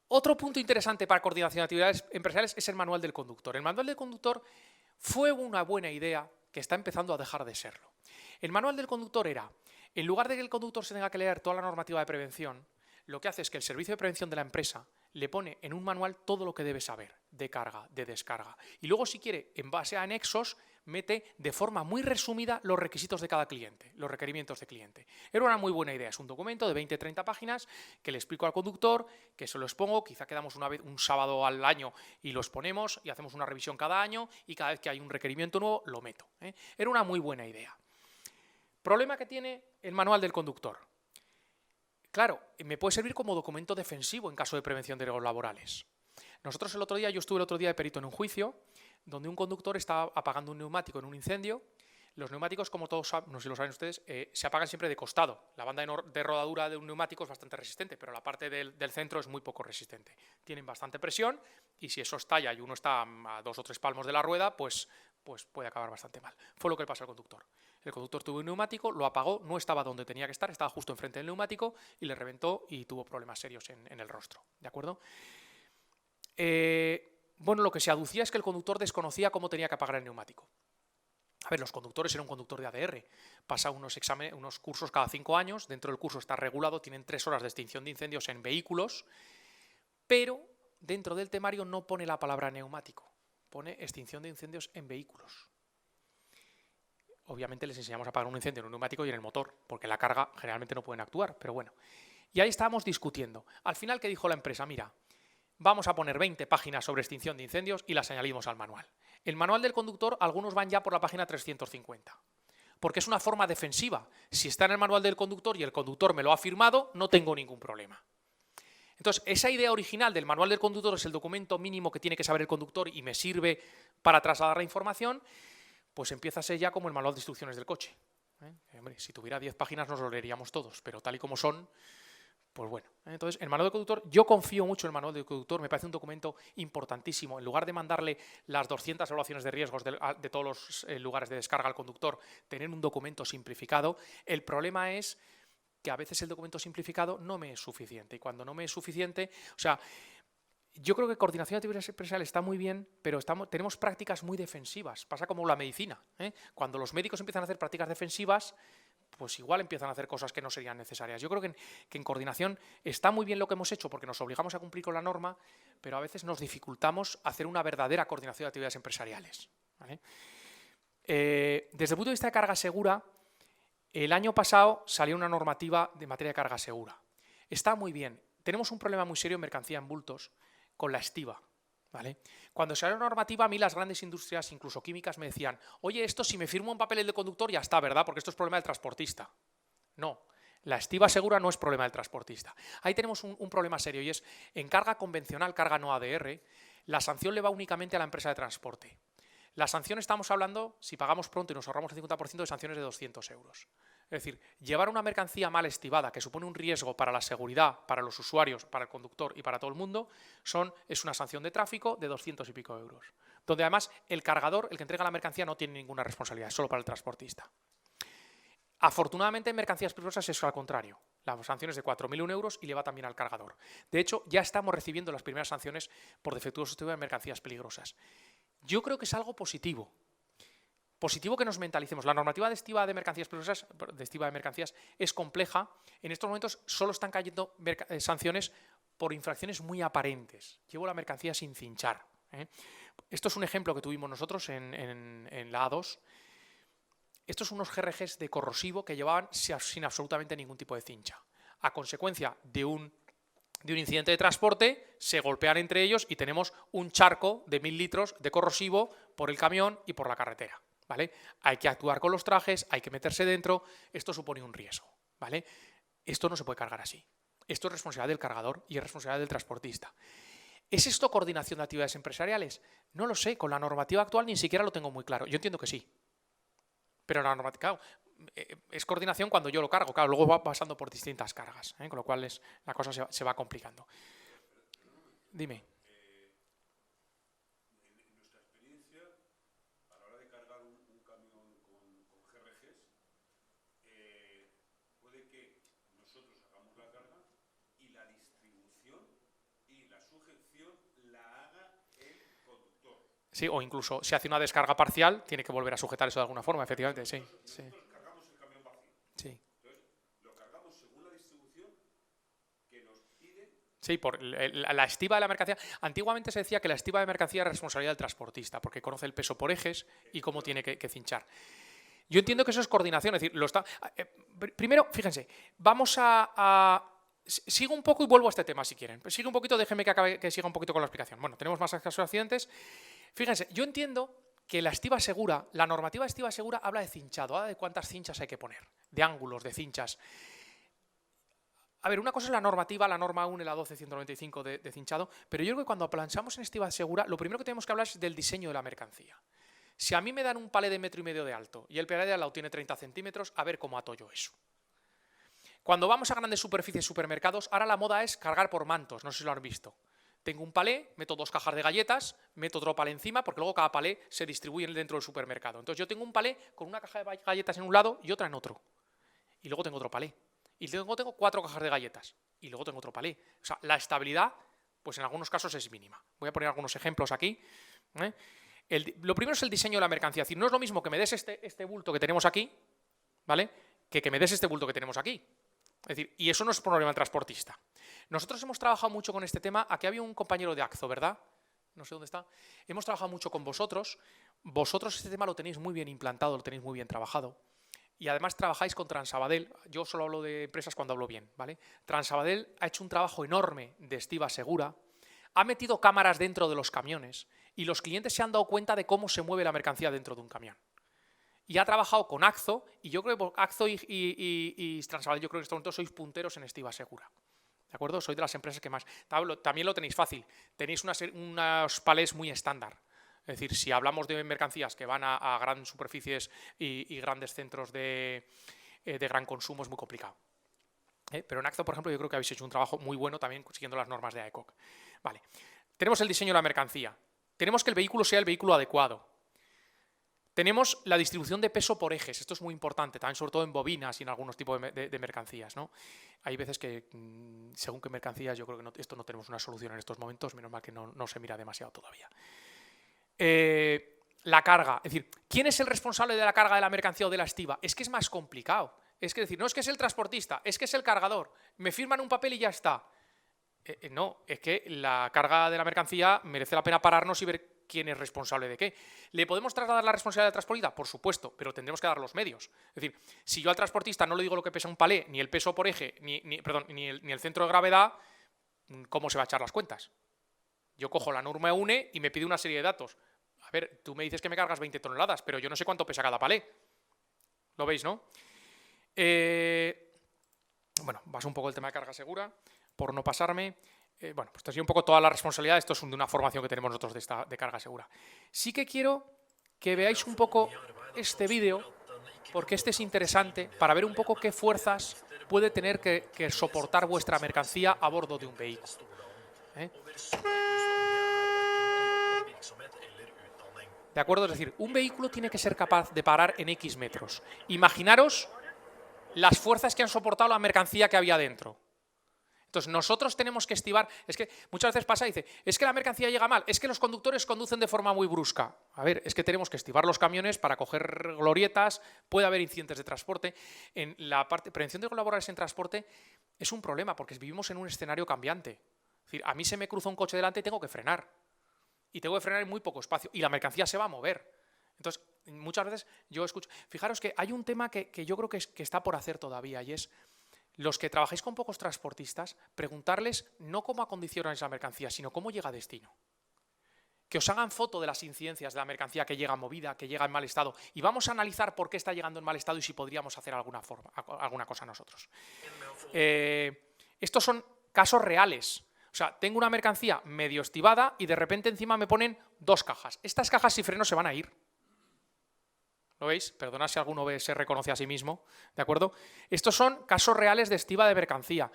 A: Otro punto interesante para coordinación de actividades empresariales es el manual del conductor. El manual del conductor fue una buena idea que está empezando a dejar de serlo. El manual del conductor era, en lugar de que el conductor se tenga que leer toda la normativa de prevención, lo que hace es que el servicio de prevención de la empresa le pone en un manual todo lo que debe saber, de carga, de descarga. Y luego, si quiere, en base a anexos, mete de forma muy resumida los requisitos de cada cliente, los requerimientos de cliente. Era una muy buena idea. Es un documento de 20-30 páginas que le explico al conductor, que se lo expongo, quizá quedamos una vez, un sábado al año y lo exponemos y hacemos una revisión cada año y cada vez que hay un requerimiento nuevo lo meto. Era una muy buena idea. Problema que tiene el manual del conductor. Claro, me puede servir como documento defensivo en caso de prevención de riesgos laborales. Yo estuve el otro día de perito en un juicio donde un conductor estaba apagando un neumático en un incendio. Los neumáticos, como todos saben, no sé si lo saben ustedes, se apagan siempre de costado. La banda de rodadura de un neumático es bastante resistente, pero la parte del centro es muy poco resistente. Tienen bastante presión y si eso estalla y uno está a 2 o 3 palmos de la rueda, pues puede acabar bastante mal. Fue lo que le pasó al conductor. El conductor tuvo un neumático, lo apagó, no estaba donde tenía que estar, estaba justo enfrente del neumático y le reventó y tuvo problemas serios en el rostro. ¿De acuerdo? Bueno, lo que se aducía es que el conductor desconocía cómo tenía que apagar el neumático. A ver, los conductores, era un conductor de ADR, pasa unos cursos cada 5 años, dentro del curso está regulado, tienen 3 horas de extinción de incendios en vehículos, pero dentro del temario no pone la palabra neumático, pone extinción de incendios en vehículos. Obviamente les enseñamos a apagar un incendio en un neumático y en el motor, porque la carga generalmente no pueden actuar, pero bueno. Y ahí estábamos discutiendo. Al final, ¿qué dijo la empresa? Mira, vamos a poner 20 páginas sobre extinción de incendios y las añadimos al manual. El manual del conductor, algunos van ya por la página 350, porque es una forma defensiva. Si está en el manual del conductor y el conductor me lo ha firmado, no tengo ningún problema. Entonces, esa idea original del manual del conductor es el documento mínimo que tiene que saber el conductor y me sirve para trasladar la información, pues empieza a ser ya como el manual de instrucciones del coche. Hombre, si tuviera 10 páginas nos lo leeríamos todos, pero tal y como son, pues bueno. Entonces, el manual del conductor, yo confío mucho en el manual del conductor, me parece un documento importantísimo. En lugar de mandarle las 200 evaluaciones de riesgos de todos los lugares de descarga al conductor, tener un documento simplificado. El problema es que a veces el documento simplificado no me es suficiente. Y cuando no me es suficiente, o sea, yo creo que coordinación de actividades empresariales está muy bien, pero tenemos prácticas muy defensivas. Pasa como la medicina. Cuando los médicos empiezan a hacer prácticas defensivas, pues igual empiezan a hacer cosas que no serían necesarias. Yo creo que en coordinación está muy bien lo que hemos hecho porque nos obligamos a cumplir con la norma, pero a veces nos dificultamos hacer una verdadera coordinación de actividades empresariales. ¿Vale? Desde el punto de vista de carga segura, el año pasado salió una normativa de materia de carga segura. Está muy bien. Tenemos un problema muy serio en mercancía en bultos con la estiba. ¿Vale? Cuando salió la normativa, a mí las grandes industrias, incluso químicas, me decían, oye, esto si me firmo un papel de conductor ya está, ¿verdad? Porque esto es problema del transportista. No, la estiba segura no es problema del transportista. Ahí tenemos un problema serio y es, en carga convencional, carga no ADR, la sanción le va únicamente a la empresa de transporte. La sanción estamos hablando, si pagamos pronto y nos ahorramos el 50%, de sanciones de 200 euros. Es decir, llevar una mercancía mal estibada, que supone un riesgo para la seguridad, para los usuarios, para el conductor y para todo el mundo, es una sanción de tráfico de 200 y pico euros. Donde además el cargador, el que entrega la mercancía, no tiene ninguna responsabilidad, es solo para el transportista. Afortunadamente en mercancías peligrosas es al contrario. La sanción es de 4.001 euros y le va también al cargador. De hecho, ya estamos recibiendo las primeras sanciones por defectuoso uso de mercancías peligrosas. Yo creo que es algo positivo. Positivo que nos mentalicemos. La normativa de estiba de mercancías peligrosas, es compleja. En estos momentos solo están cayendo sanciones por infracciones muy aparentes. Llevo la mercancía sin cinchar. Esto es un ejemplo que tuvimos nosotros en la A2. Estos son unos GRGs de corrosivo que llevaban sin absolutamente ningún tipo de cincha. A consecuencia de un incidente de transporte, se golpean entre ellos y tenemos un charco de 1.000 litros de corrosivo por el camión y por la carretera. ¿Vale? Hay que actuar con los trajes, hay que meterse dentro, esto supone un riesgo. ¿Vale? Esto no se puede cargar así. Esto es responsabilidad del cargador y es responsabilidad del transportista. ¿Es esto coordinación de actividades empresariales? No lo sé, con la normativa actual ni siquiera lo tengo muy claro. Yo entiendo que sí. Pero la normativa, claro, es coordinación cuando yo lo cargo, claro, luego va pasando por distintas cargas, con lo cual la cosa se va complicando. Dime.
C: que nosotros hagamos la carga y la distribución y la sujeción la haga el conductor.
A: Sí, o incluso si hace una descarga parcial, tiene que volver a sujetar eso de alguna forma, efectivamente, sí.
C: Nosotros cargamos el camión vacío.
A: Sí.
C: Entonces, lo cargamos según la distribución que nos pide.
A: Sí, por la estiba de la mercancía. Antiguamente se decía que la estiba de mercancía era responsabilidad del transportista, porque conoce el peso por ejes y cómo tiene que cinchar. Yo entiendo que eso es coordinación, es decir, primero, fíjense, vamos sigo un poco y vuelvo a este tema si quieren. Sigue un poquito, déjenme que siga un poquito con la explicación. Bueno, tenemos más casos de accidentes. Fíjense, yo entiendo que la estiba segura, la normativa de estiba segura habla de cinchado, habla de cuántas cinchas hay que poner, de ángulos, de cinchas. A ver, una cosa es la normativa, la norma 1 y la 12.195 de cinchado, pero yo creo que cuando planchamos en estiba segura, lo primero que tenemos que hablar es del diseño de la mercancía. Si a mí me dan un palé de 1,5 metros de alto y el palé de al lado tiene 30 centímetros, a ver cómo atollo eso. Cuando vamos a grandes superficies, supermercados, ahora la moda es cargar por mantos, no sé si lo han visto. Tengo un palé, meto 2 cajas de galletas, meto otro palé encima, porque luego cada palé se distribuye dentro del supermercado. Entonces yo tengo un palé con una caja de galletas en un lado y otra en otro. Y luego tengo otro palé. Y luego tengo 4 cajas de galletas. Y luego tengo otro palé. O sea, la estabilidad, pues en algunos casos es mínima. Voy a poner algunos ejemplos aquí. Lo primero es el diseño de la mercancía. Es decir, no es lo mismo que me des este bulto que tenemos aquí, ¿vale? Que me des este bulto que tenemos aquí. Es decir, y eso no es problema del transportista. Nosotros hemos trabajado mucho con este tema. Aquí había un compañero de Akzo, ¿verdad? No sé dónde está. Hemos trabajado mucho con vosotros. Vosotros este tema lo tenéis muy bien implantado, lo tenéis muy bien trabajado. Y además trabajáis con Transabadell. Yo solo hablo de empresas cuando hablo bien, ¿vale? Transabadell ha hecho un trabajo enorme de estiba segura. Ha metido cámaras dentro de los camiones y los clientes se han dado cuenta de cómo se mueve la mercancía dentro de un camión. Y ha trabajado con Akzo, y yo creo que Akzo y Transabadell, yo creo que en estos momentos sois punteros en estiba segura. ¿De acuerdo? Sois de las empresas que más. También lo tenéis fácil. Tenéis unos palés muy estándar. Es decir, si hablamos de mercancías que van a grandes superficies y grandes centros de gran consumo, es muy complicado. Pero en Akzo, por ejemplo, yo creo que habéis hecho un trabajo muy bueno también siguiendo las normas de AECOC. Vale. Tenemos el diseño de la mercancía. Tenemos que el vehículo sea el vehículo adecuado. Tenemos la distribución de peso por ejes. Esto es muy importante, también sobre todo en bobinas y en algunos tipos de mercancías, ¿no? Hay veces que, según qué mercancías, yo creo que esto no tenemos una solución en estos momentos, menos mal que no se mira demasiado todavía. La carga, es decir, ¿quién es el responsable de la carga de la mercancía o de la estiba? Es que es más complicado. Es que decir, no es que es el transportista, es que es el cargador. Me firman un papel y ya está. No, es que la carga de la mercancía merece la pena pararnos y ver quién es responsable de qué. ¿Le podemos trasladar la responsabilidad al transportista? Por supuesto, pero tendremos que dar los medios. Es decir, si yo al transportista no le digo lo que pesa un palé, ni el peso por eje, ni el centro de gravedad, ¿cómo se va a echar las cuentas? Yo cojo la norma UNE y me pide una serie de datos. A ver, tú me dices que me cargas 20 toneladas, pero yo no sé cuánto pesa cada palé. ¿Lo veis, no? Bueno, vas un poco el tema de carga segura, por no pasarme. Bueno, pues esto ha sido un poco toda la responsabilidad. Esto es de una formación que tenemos nosotros de carga segura. Sí que quiero que veáis un poco este vídeo, porque este es interesante para ver un poco qué fuerzas puede tener que soportar vuestra mercancía a bordo de un vehículo. ¿De acuerdo? Es decir, un vehículo tiene que ser capaz de parar en X metros. Imaginaros las fuerzas que han soportado la mercancía que había dentro. Entonces, nosotros tenemos que estibar. Es que muchas veces pasa y dice, es que la mercancía llega mal, es que los conductores conducen de forma muy brusca. A ver, es que tenemos que estibar los camiones para coger glorietas, puede haber incidentes de transporte. En la parte prevención de laborales en transporte es un problema porque vivimos en un escenario cambiante. Es decir, a mí se me cruza un coche delante y tengo que frenar. Y tengo que frenar en muy poco espacio. Y la mercancía se va a mover. Entonces, muchas veces yo escucho. Fijaros que hay un tema que yo creo que está por hacer todavía, y es los que trabajáis con pocos transportistas, preguntarles no cómo acondicionáis la mercancía, sino cómo llega a destino. Que os hagan foto de las incidencias de la mercancía que llega movida, que llega en mal estado, y vamos a analizar por qué está llegando en mal estado y si podríamos hacer alguna cosa nosotros. Estos son casos reales. O sea, tengo una mercancía medio estibada y de repente encima me ponen 2 cajas. Estas cajas si freno se van a ir. ¿Lo veis? Perdonad si alguno se reconoce a sí mismo, ¿de acuerdo? Estos son casos reales de estiba de mercancía.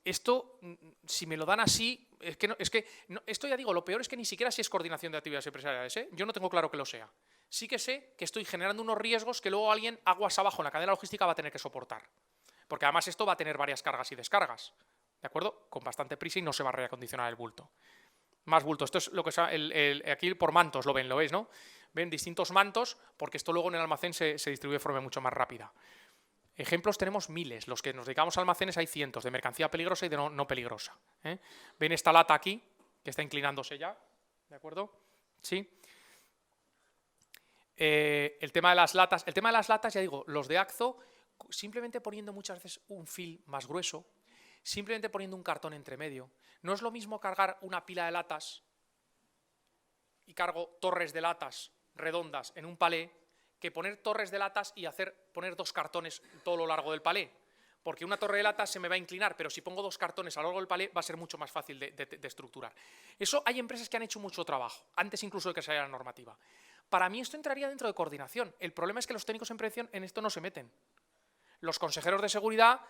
A: Esto, si me lo dan así, esto ya digo, lo peor es que ni siquiera si es coordinación de actividades empresariales, ¿eh? Yo no tengo claro que lo sea. Sí que sé que estoy generando unos riesgos que luego alguien aguas abajo en la cadena logística va a tener que soportar. porque además esto va a tener varias cargas y descargas, ¿de acuerdo? Con bastante prisa y no se va a reacondicionar el bulto. Más bulto, esto es lo que aquí por mantos lo veis, ¿no? Ven distintos mantos porque esto luego en el almacén se distribuye de forma mucho más rápida. Ejemplos tenemos miles, los que nos dedicamos a almacenes hay cientos, de mercancía peligrosa y de no peligrosa. Ven esta lata aquí, que está inclinándose ya, ¿de acuerdo? Sí. El tema de las latas, ya digo, los de Akzo, simplemente poniendo muchas veces un film más grueso, simplemente poniendo un cartón entre medio. No es lo mismo cargar una pila de latas y cargo torres de latas redondas en un palé que poner torres de latas y poner 2 cartones todo lo largo del palé. Porque una torre de latas se me va a inclinar, pero si pongo 2 cartones a lo largo del palé va a ser mucho más fácil de estructurar. Eso hay empresas que han hecho mucho trabajo, antes incluso de que saliera la normativa. Para mí esto entraría dentro de coordinación. El problema es que los técnicos en prevención en esto no se meten. Los consejeros de seguridad,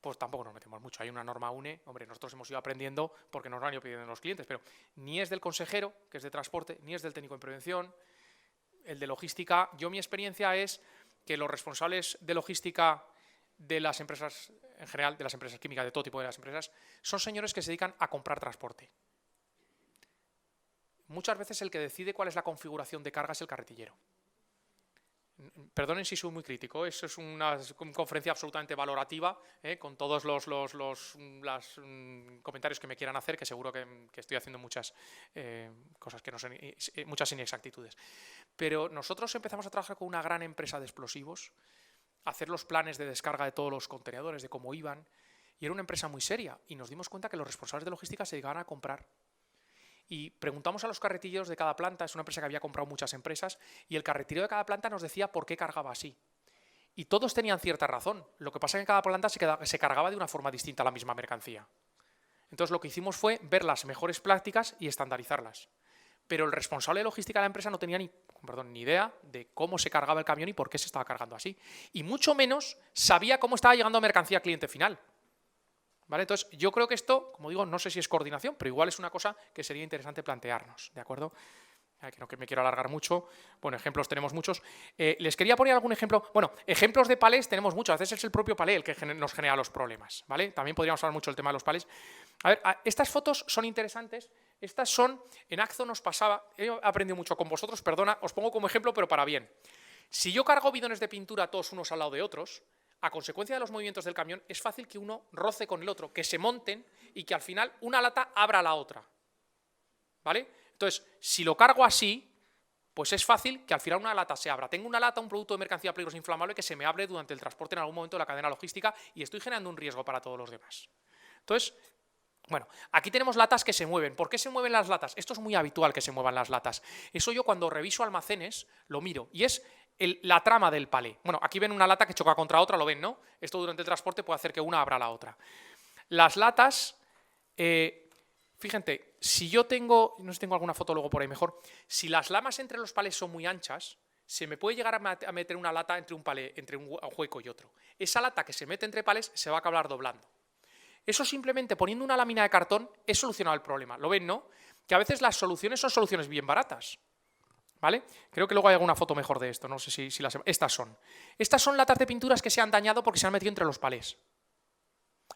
A: pues tampoco nos metemos mucho. Hay una norma UNE, hombre, nosotros hemos ido aprendiendo porque nos lo han ido pidiendo los clientes, pero ni es del consejero, que es de transporte, ni es del técnico en prevención, el de logística. Yo mi experiencia es que los responsables de logística de las empresas, en general, de las empresas químicas, de todo tipo de las empresas, son señores que se dedican a comprar transporte. Muchas veces el que decide cuál es la configuración de carga es el carretillero. Perdonen si soy muy crítico, eso es una conferencia absolutamente valorativa, con todos los comentarios que me quieran hacer, que seguro que estoy haciendo muchas cosas que no son, muchas inexactitudes. Pero nosotros empezamos a trabajar con una gran empresa de explosivos, a hacer los planes de descarga de todos los contenedores, de cómo iban, y era una empresa muy seria, y nos dimos cuenta que los responsables de logística se dedicaban a comprar. Y preguntamos a los carretilleros de cada planta, es una empresa que había comprado muchas empresas, y el carretillero de cada planta nos decía por qué cargaba así. Y todos tenían cierta razón. Lo que pasa es que en cada planta se cargaba de una forma distinta la misma mercancía. Entonces lo que hicimos fue ver las mejores prácticas y estandarizarlas. Pero el responsable de logística de la empresa no tenía ni idea de cómo se cargaba el camión y por qué se estaba cargando así. Y mucho menos sabía cómo estaba llegando mercancía al cliente final. ¿Vale? Entonces, yo creo que esto, como digo, no sé si es coordinación, pero igual es una cosa que sería interesante plantearnos, ¿de acuerdo? Que no que me quiero alargar mucho. Bueno, ejemplos tenemos muchos. Les quería poner algún ejemplo. Bueno, ejemplos de palés tenemos muchos. A veces es el propio palé el que nos genera los problemas, ¿vale? También podríamos hablar mucho del tema de los palés. A ver, estas fotos son interesantes. Estas son, en Akzo nos pasaba, he aprendido mucho con vosotros, perdona, os pongo como ejemplo, pero para bien. Si yo cargo bidones de pintura todos unos al lado de otros, a consecuencia de los movimientos del camión, es fácil que uno roce con el otro, que se monten y que al final una lata abra la otra. ¿Vale? Entonces, si lo cargo así, pues es fácil que al final una lata se abra. Tengo una lata, un producto de mercancía peligrosa inflamable que se me abre durante el transporte en algún momento de la cadena logística y estoy generando un riesgo para todos los demás. Entonces, bueno, aquí tenemos latas que se mueven. ¿Por qué se mueven las latas? Esto es muy habitual que se muevan las latas. Eso yo cuando reviso almacenes lo miro y es la trama del palé. Bueno, aquí ven una lata que choca contra otra, lo ven, ¿no? Esto durante el transporte puede hacer que una abra la otra. Las latas, fíjate, si yo tengo, no sé si tengo alguna foto luego por ahí mejor, si las lamas entre los palés son muy anchas, se me puede llegar a meter una lata entre un palé, entre un hueco y otro. Esa lata que se mete entre palés se va a acabar doblando. Eso simplemente poniendo una lámina de cartón es solucionado el problema. ¿Lo ven, no? Que a veces las soluciones son soluciones bien baratas. ¿Vale? Creo que luego hay alguna foto mejor de esto, no sé si las... Estas son latas de pinturas que se han dañado porque se han metido entre los palés.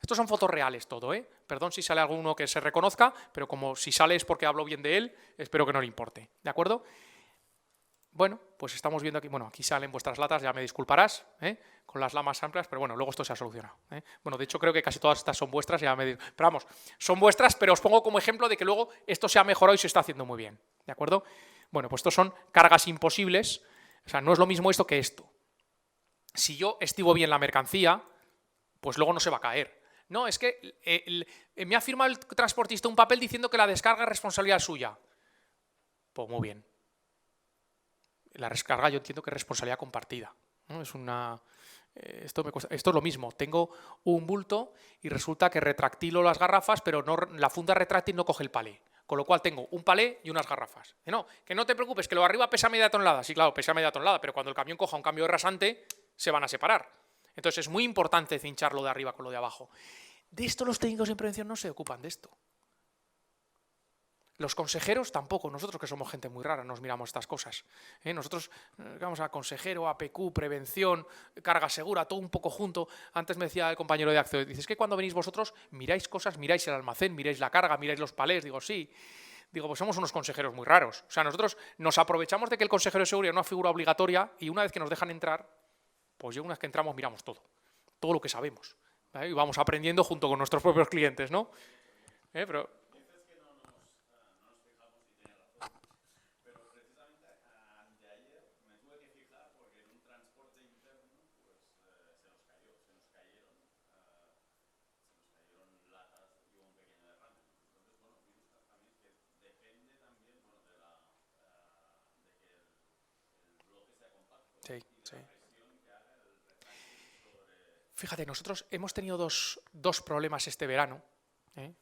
A: Estos son fotos reales todo, ¿eh? Perdón si sale alguno que se reconozca, pero como si sale es porque hablo bien de él, espero que no le importe, ¿de acuerdo? Bueno, pues estamos viendo aquí, bueno, aquí salen vuestras latas, ya me disculparás, con las lamas amplias, pero bueno, luego esto se ha solucionado. Bueno, de hecho creo que casi todas estas son vuestras, pero vamos, son vuestras, pero os pongo como ejemplo de que luego esto se ha mejorado y se está haciendo muy bien, ¿de acuerdo? Bueno, pues estos son cargas imposibles, o sea, no es lo mismo esto que esto. Si yo estivo bien la mercancía, pues luego no se va a caer. No, es que me ha firmado el transportista un papel diciendo que la descarga es responsabilidad suya. Pues muy bien. La descarga yo entiendo que es responsabilidad compartida, ¿no? Esto es lo mismo. Tengo un bulto y resulta que retractilo las garrafas, pero no, la funda retráctil no coge el palé. Con lo cual tengo un palé y unas garrafas. No, que no te preocupes, que lo de arriba pesa media tonelada. Sí, claro, pesa media tonelada, pero cuando el camión coja un cambio de rasante, se van a separar. Entonces es muy importante cinchar lo de arriba con lo de abajo. De esto los técnicos en prevención no se ocupan de esto. Los consejeros tampoco, nosotros que somos gente muy rara nos miramos estas cosas. Nosotros vamos a consejero, APQ, prevención, carga segura, todo un poco junto. Antes me decía el compañero de Accio, dices que cuando venís vosotros miráis cosas, miráis el almacén, miráis la carga, miráis los palés. Digo, sí. Digo, pues somos unos consejeros muy raros. O sea, nosotros nos aprovechamos de que el consejero de seguridad es una figura obligatoria y una vez que nos dejan entrar, pues ya una vez que entramos miramos todo lo que sabemos. ¿Vale? Y vamos aprendiendo junto con nuestros propios clientes, ¿no? Pero sí, sí. Fíjate, nosotros hemos tenido dos problemas este verano.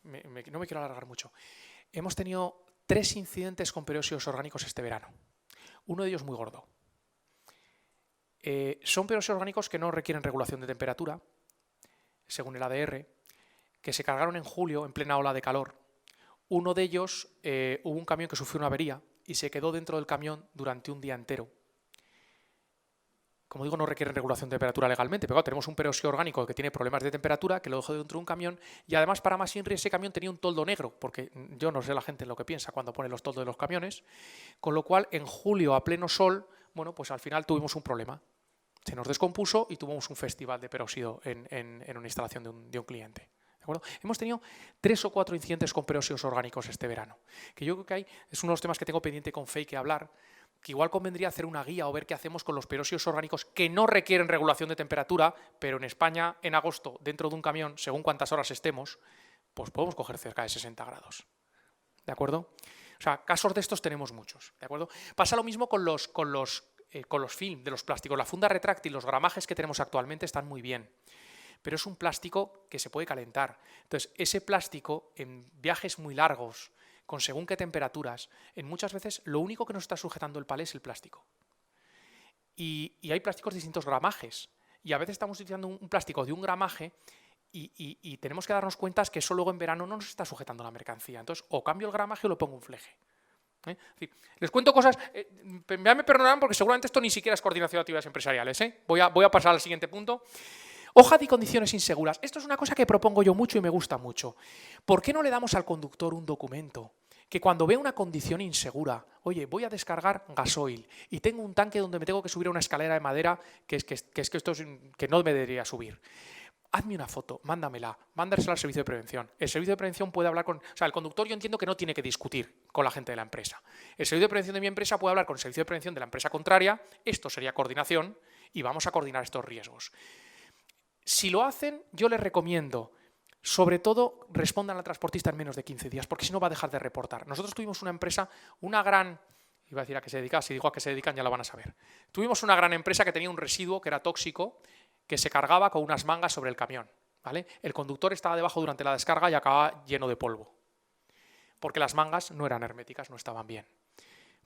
A: No me quiero alargar mucho. Hemos tenido 3 incidentes con peróxidos orgánicos este verano. Uno de ellos muy gordo. Son peróxidos orgánicos que no requieren regulación de temperatura, según el ADR, que se cargaron en julio en plena ola de calor. Uno de ellos, hubo un camión que sufrió una avería y se quedó dentro del camión durante un día entero. Como digo, no requieren regulación de temperatura legalmente, pero claro, tenemos un peróxido orgánico que tiene problemas de temperatura, que lo dejó dentro de un camión, y además, para más INRI, ese camión tenía un toldo negro, porque yo no sé la gente lo que piensa cuando pone los toldos de los camiones, con lo cual, en julio, a pleno sol, bueno, pues al final tuvimos un problema. Se nos descompuso y tuvimos un festival de peróxido en una instalación de un cliente. ¿De acuerdo? Hemos tenido 3 o 4 incidentes con peróxidos orgánicos este verano, que yo creo que es uno de los temas que tengo pendiente con Fei que hablar, que igual convendría hacer una guía o ver qué hacemos con los peróxidos orgánicos que no requieren regulación de temperatura, pero en España, en agosto, dentro de un camión, según cuántas horas estemos, pues podemos coger cerca de 60 grados. ¿De acuerdo? O sea, casos de estos tenemos muchos. ¿De acuerdo? Pasa lo mismo con los film de los plásticos. La funda retráctil, los gramajes que tenemos actualmente están muy bien, pero es un plástico que se puede calentar. Entonces, ese plástico en viajes muy largos, con según qué temperaturas, en muchas veces lo único que nos está sujetando el palé es el plástico. Y hay plásticos de distintos gramajes. Y a veces estamos utilizando un plástico de un gramaje y tenemos que darnos cuenta que eso luego en verano no nos está sujetando la mercancía. Entonces, o cambio el gramaje o lo pongo un fleje. Es decir, les cuento cosas, ya me perdonarán porque seguramente esto ni siquiera es coordinación de actividades empresariales. Voy a pasar al siguiente punto. Hoja de condiciones inseguras. Esto es una cosa que propongo yo mucho y me gusta mucho. ¿Por qué no le damos al conductor un documento que cuando ve una condición insegura, oye, voy a descargar gasoil y tengo un tanque donde me tengo que subir a una escalera de madera que no me debería subir? Hazme una foto, mándamela, mándasela al servicio de prevención. El servicio de prevención puede hablar con... O sea, el conductor yo entiendo que no tiene que discutir con la gente de la empresa. El servicio de prevención de mi empresa puede hablar con el servicio de prevención de la empresa contraria. Esto sería coordinación y vamos a coordinar estos riesgos. Si lo hacen, yo les recomiendo, sobre todo, respondan al transportista en menos de 15 días, porque si no va a dejar de reportar. Nosotros tuvimos una empresa, una gran... Iba a decir a qué se dedica, si digo a qué se dedican ya lo van a saber. Tuvimos una gran empresa que tenía un residuo que era tóxico, que se cargaba con unas mangas sobre el camión, ¿vale? El conductor estaba debajo durante la descarga y acababa lleno de polvo, porque las mangas no eran herméticas, no estaban bien.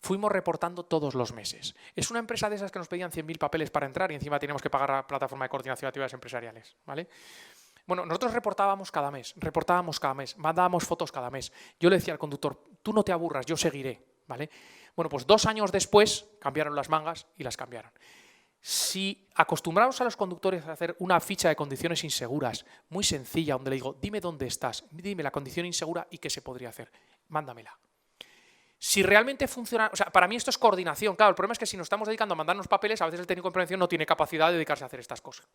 A: Fuimos reportando todos los meses. Es una empresa de esas que nos pedían 100.000 papeles para entrar y encima teníamos que pagar a la plataforma de coordinación de actividades empresariales, ¿vale? Bueno, nosotros reportábamos cada mes, mandábamos fotos cada mes. Yo le decía al conductor, tú no te aburras, yo seguiré, ¿vale? Bueno, pues 2 años después cambiaron las mangas y las cambiaron. Si acostumbramos a los conductores a hacer una ficha de condiciones inseguras, muy sencilla, donde le digo, dime dónde estás, dime la condición insegura y qué se podría hacer, mándamela. Si realmente funciona, o sea, para mí esto es coordinación. Claro, el problema es que si nos estamos dedicando a mandarnos papeles, a veces el técnico de prevención no tiene capacidad de dedicarse a hacer estas cosas.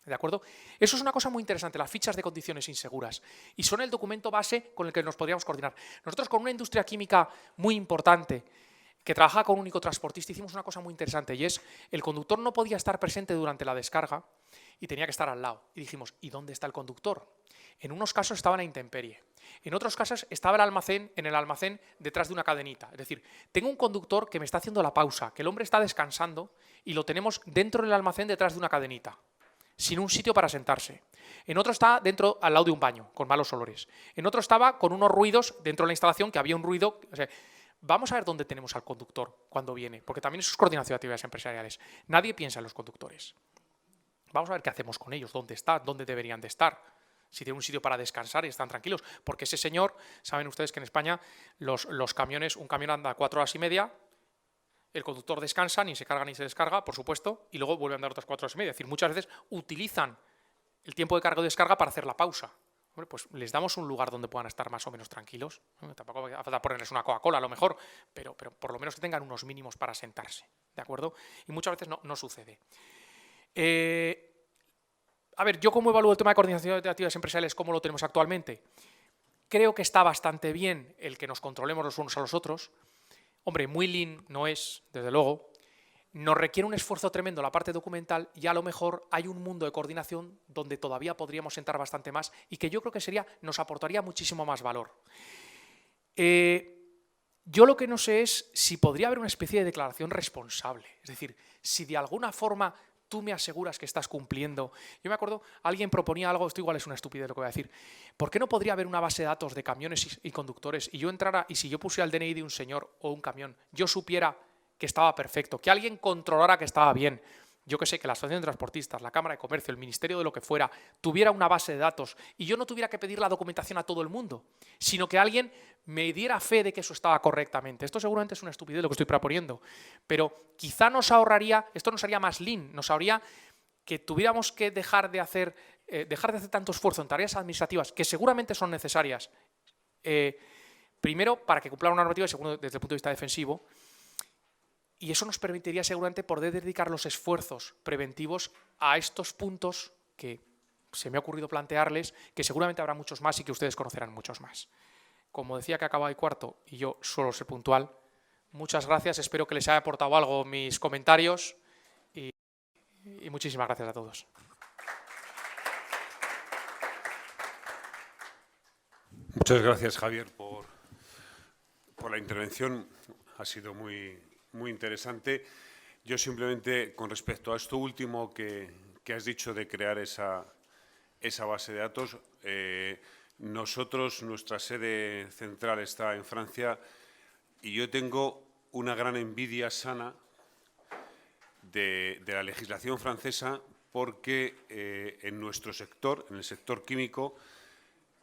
A: ¿De acuerdo? Eso es una cosa muy interesante, las fichas de condiciones inseguras. Y son el documento base con el que nos podríamos coordinar. Nosotros con una industria química muy importante, que trabajaba con un único transportista, hicimos una cosa muy interesante y es, el conductor no podía estar presente durante la descarga y tenía que estar al lado. Y dijimos, ¿y dónde está el conductor? En unos casos estaba en la intemperie. En otros casos estaba en el almacén detrás de una cadenita. Es decir, tengo un conductor que me está haciendo la pausa, que el hombre está descansando y lo tenemos dentro del almacén detrás de una cadenita, sin un sitio para sentarse. En otro está dentro, al lado de un baño, con malos olores. En otro estaba con unos ruidos dentro de la instalación, que había un ruido... O sea, vamos a ver dónde tenemos al conductor cuando viene, porque también eso es coordinación de actividades empresariales. Nadie piensa en los conductores. Vamos a ver qué hacemos con ellos, dónde están, dónde deberían de estar. si tienen un sitio para descansar y están tranquilos. Porque ese señor, saben ustedes que en España los camiones, un camión anda 4 horas y media, el conductor descansa, ni se carga ni se descarga, por supuesto, y luego vuelve a andar otras 4 horas y media. Es decir, muchas veces utilizan el tiempo de carga y descarga para hacer la pausa. Hombre, pues les damos un lugar donde puedan estar más o menos tranquilos. Tampoco hace falta ponerles una Coca-Cola a lo mejor, pero por lo menos que tengan unos mínimos para sentarse, ¿de acuerdo? Y muchas veces no sucede. A ver, ¿yo cómo evalúo el tema de coordinación de actividades empresariales? ¿Cómo lo tenemos actualmente? Creo que está bastante bien el que nos controlemos los unos a los otros. Hombre, muy lean no es, desde luego. Nos requiere un esfuerzo tremendo la parte documental y a lo mejor hay un mundo de coordinación donde todavía podríamos entrar bastante más y que yo creo que nos aportaría muchísimo más valor. Yo lo que no sé es si podría haber una especie de declaración responsable. Es decir, si de alguna forma tú me aseguras que estás cumpliendo. Yo me acuerdo, alguien proponía algo, esto igual es una estupidez lo que voy a decir. ¿Por qué no podría haber una base de datos de camiones y conductores y yo entrara y si yo pusiera el DNI de un señor o un camión, yo supiera que estaba perfecto, que alguien controlara que estaba bien? Yo que sé, que la Asociación de Transportistas, la Cámara de Comercio, el Ministerio de lo que fuera, tuviera una base de datos y yo no tuviera que pedir la documentación a todo el mundo, sino que alguien me diera fe de que eso estaba correctamente. Esto seguramente es una estupidez lo que estoy proponiendo, pero quizá nos ahorraría, esto nos haría más lean, nos haría que tuviéramos que dejar de hacer tanto esfuerzo en tareas administrativas que seguramente son necesarias, primero para que cumplan una normativa y segundo desde el punto de vista defensivo. Y eso nos permitiría seguramente poder dedicar los esfuerzos preventivos a estos puntos que se me ha ocurrido plantearles, que seguramente habrá muchos más y que ustedes conocerán muchos más. Como decía que acababa el cuarto y yo suelo ser puntual, muchas gracias, espero que les haya aportado algo mis comentarios y muchísimas gracias a todos.
C: Muchas gracias, Javier, por la intervención. Ha sido muy interesante. Yo simplemente, con respecto a esto último que has dicho de crear esa base de datos, nuestra sede central está en Francia y yo tengo una gran envidia sana de la legislación francesa porque en nuestro sector, en el sector químico,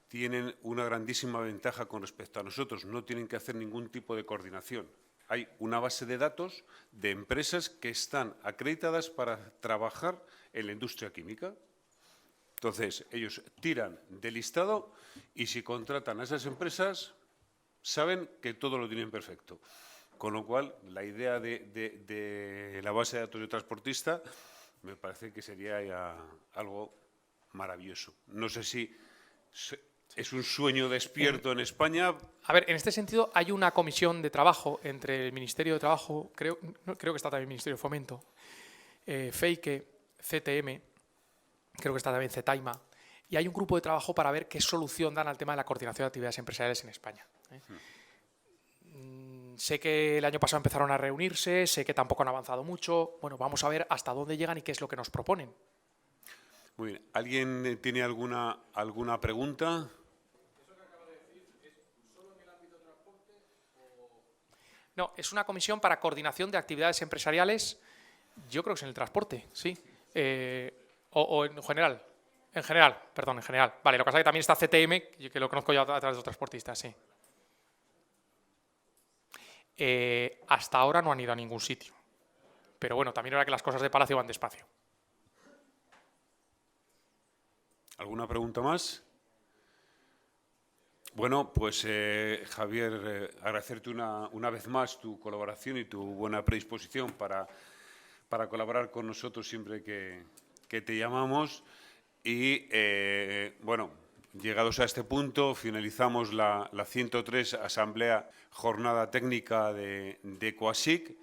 C: tienen una grandísima ventaja con respecto a nosotros. No tienen que hacer ningún tipo de coordinación. Hay una base de datos de empresas que están acreditadas para trabajar en la industria química. Entonces, ellos tiran del listado y si contratan a esas empresas, saben que todo lo tienen perfecto. Con lo cual, la idea de la base de datos de transportista me parece que sería ya algo maravilloso. No sé si es un sueño despierto en España.
A: A ver, en este sentido hay una comisión de trabajo entre el Ministerio de Trabajo, creo que está también el Ministerio de Fomento, FEIQE, CTM, creo que está también CETAIMA, y hay un grupo de trabajo para ver qué solución dan al tema de la coordinación de actividades empresariales en España. Sé que el año pasado empezaron a reunirse, sé que tampoco han avanzado mucho. Bueno, vamos a ver hasta dónde llegan y qué es lo que nos proponen.
C: Muy bien. ¿Alguien tiene alguna pregunta?
A: No, es una comisión para coordinación de actividades empresariales, yo creo que es en el transporte, sí, o en general. En general. Vale, lo que pasa es que también está CTM, que lo conozco yo a través de los transportistas, sí. Hasta ahora no han ido a ningún sitio, pero bueno, también ahora que las cosas de Palacio van despacio.
C: ¿Alguna pregunta más? Bueno, pues Javier, agradecerte una vez más tu colaboración y tu buena predisposición para colaborar con nosotros siempre que te llamamos. Y, bueno, llegados a este punto, finalizamos la 103 Asamblea Jornada Técnica de COASIC.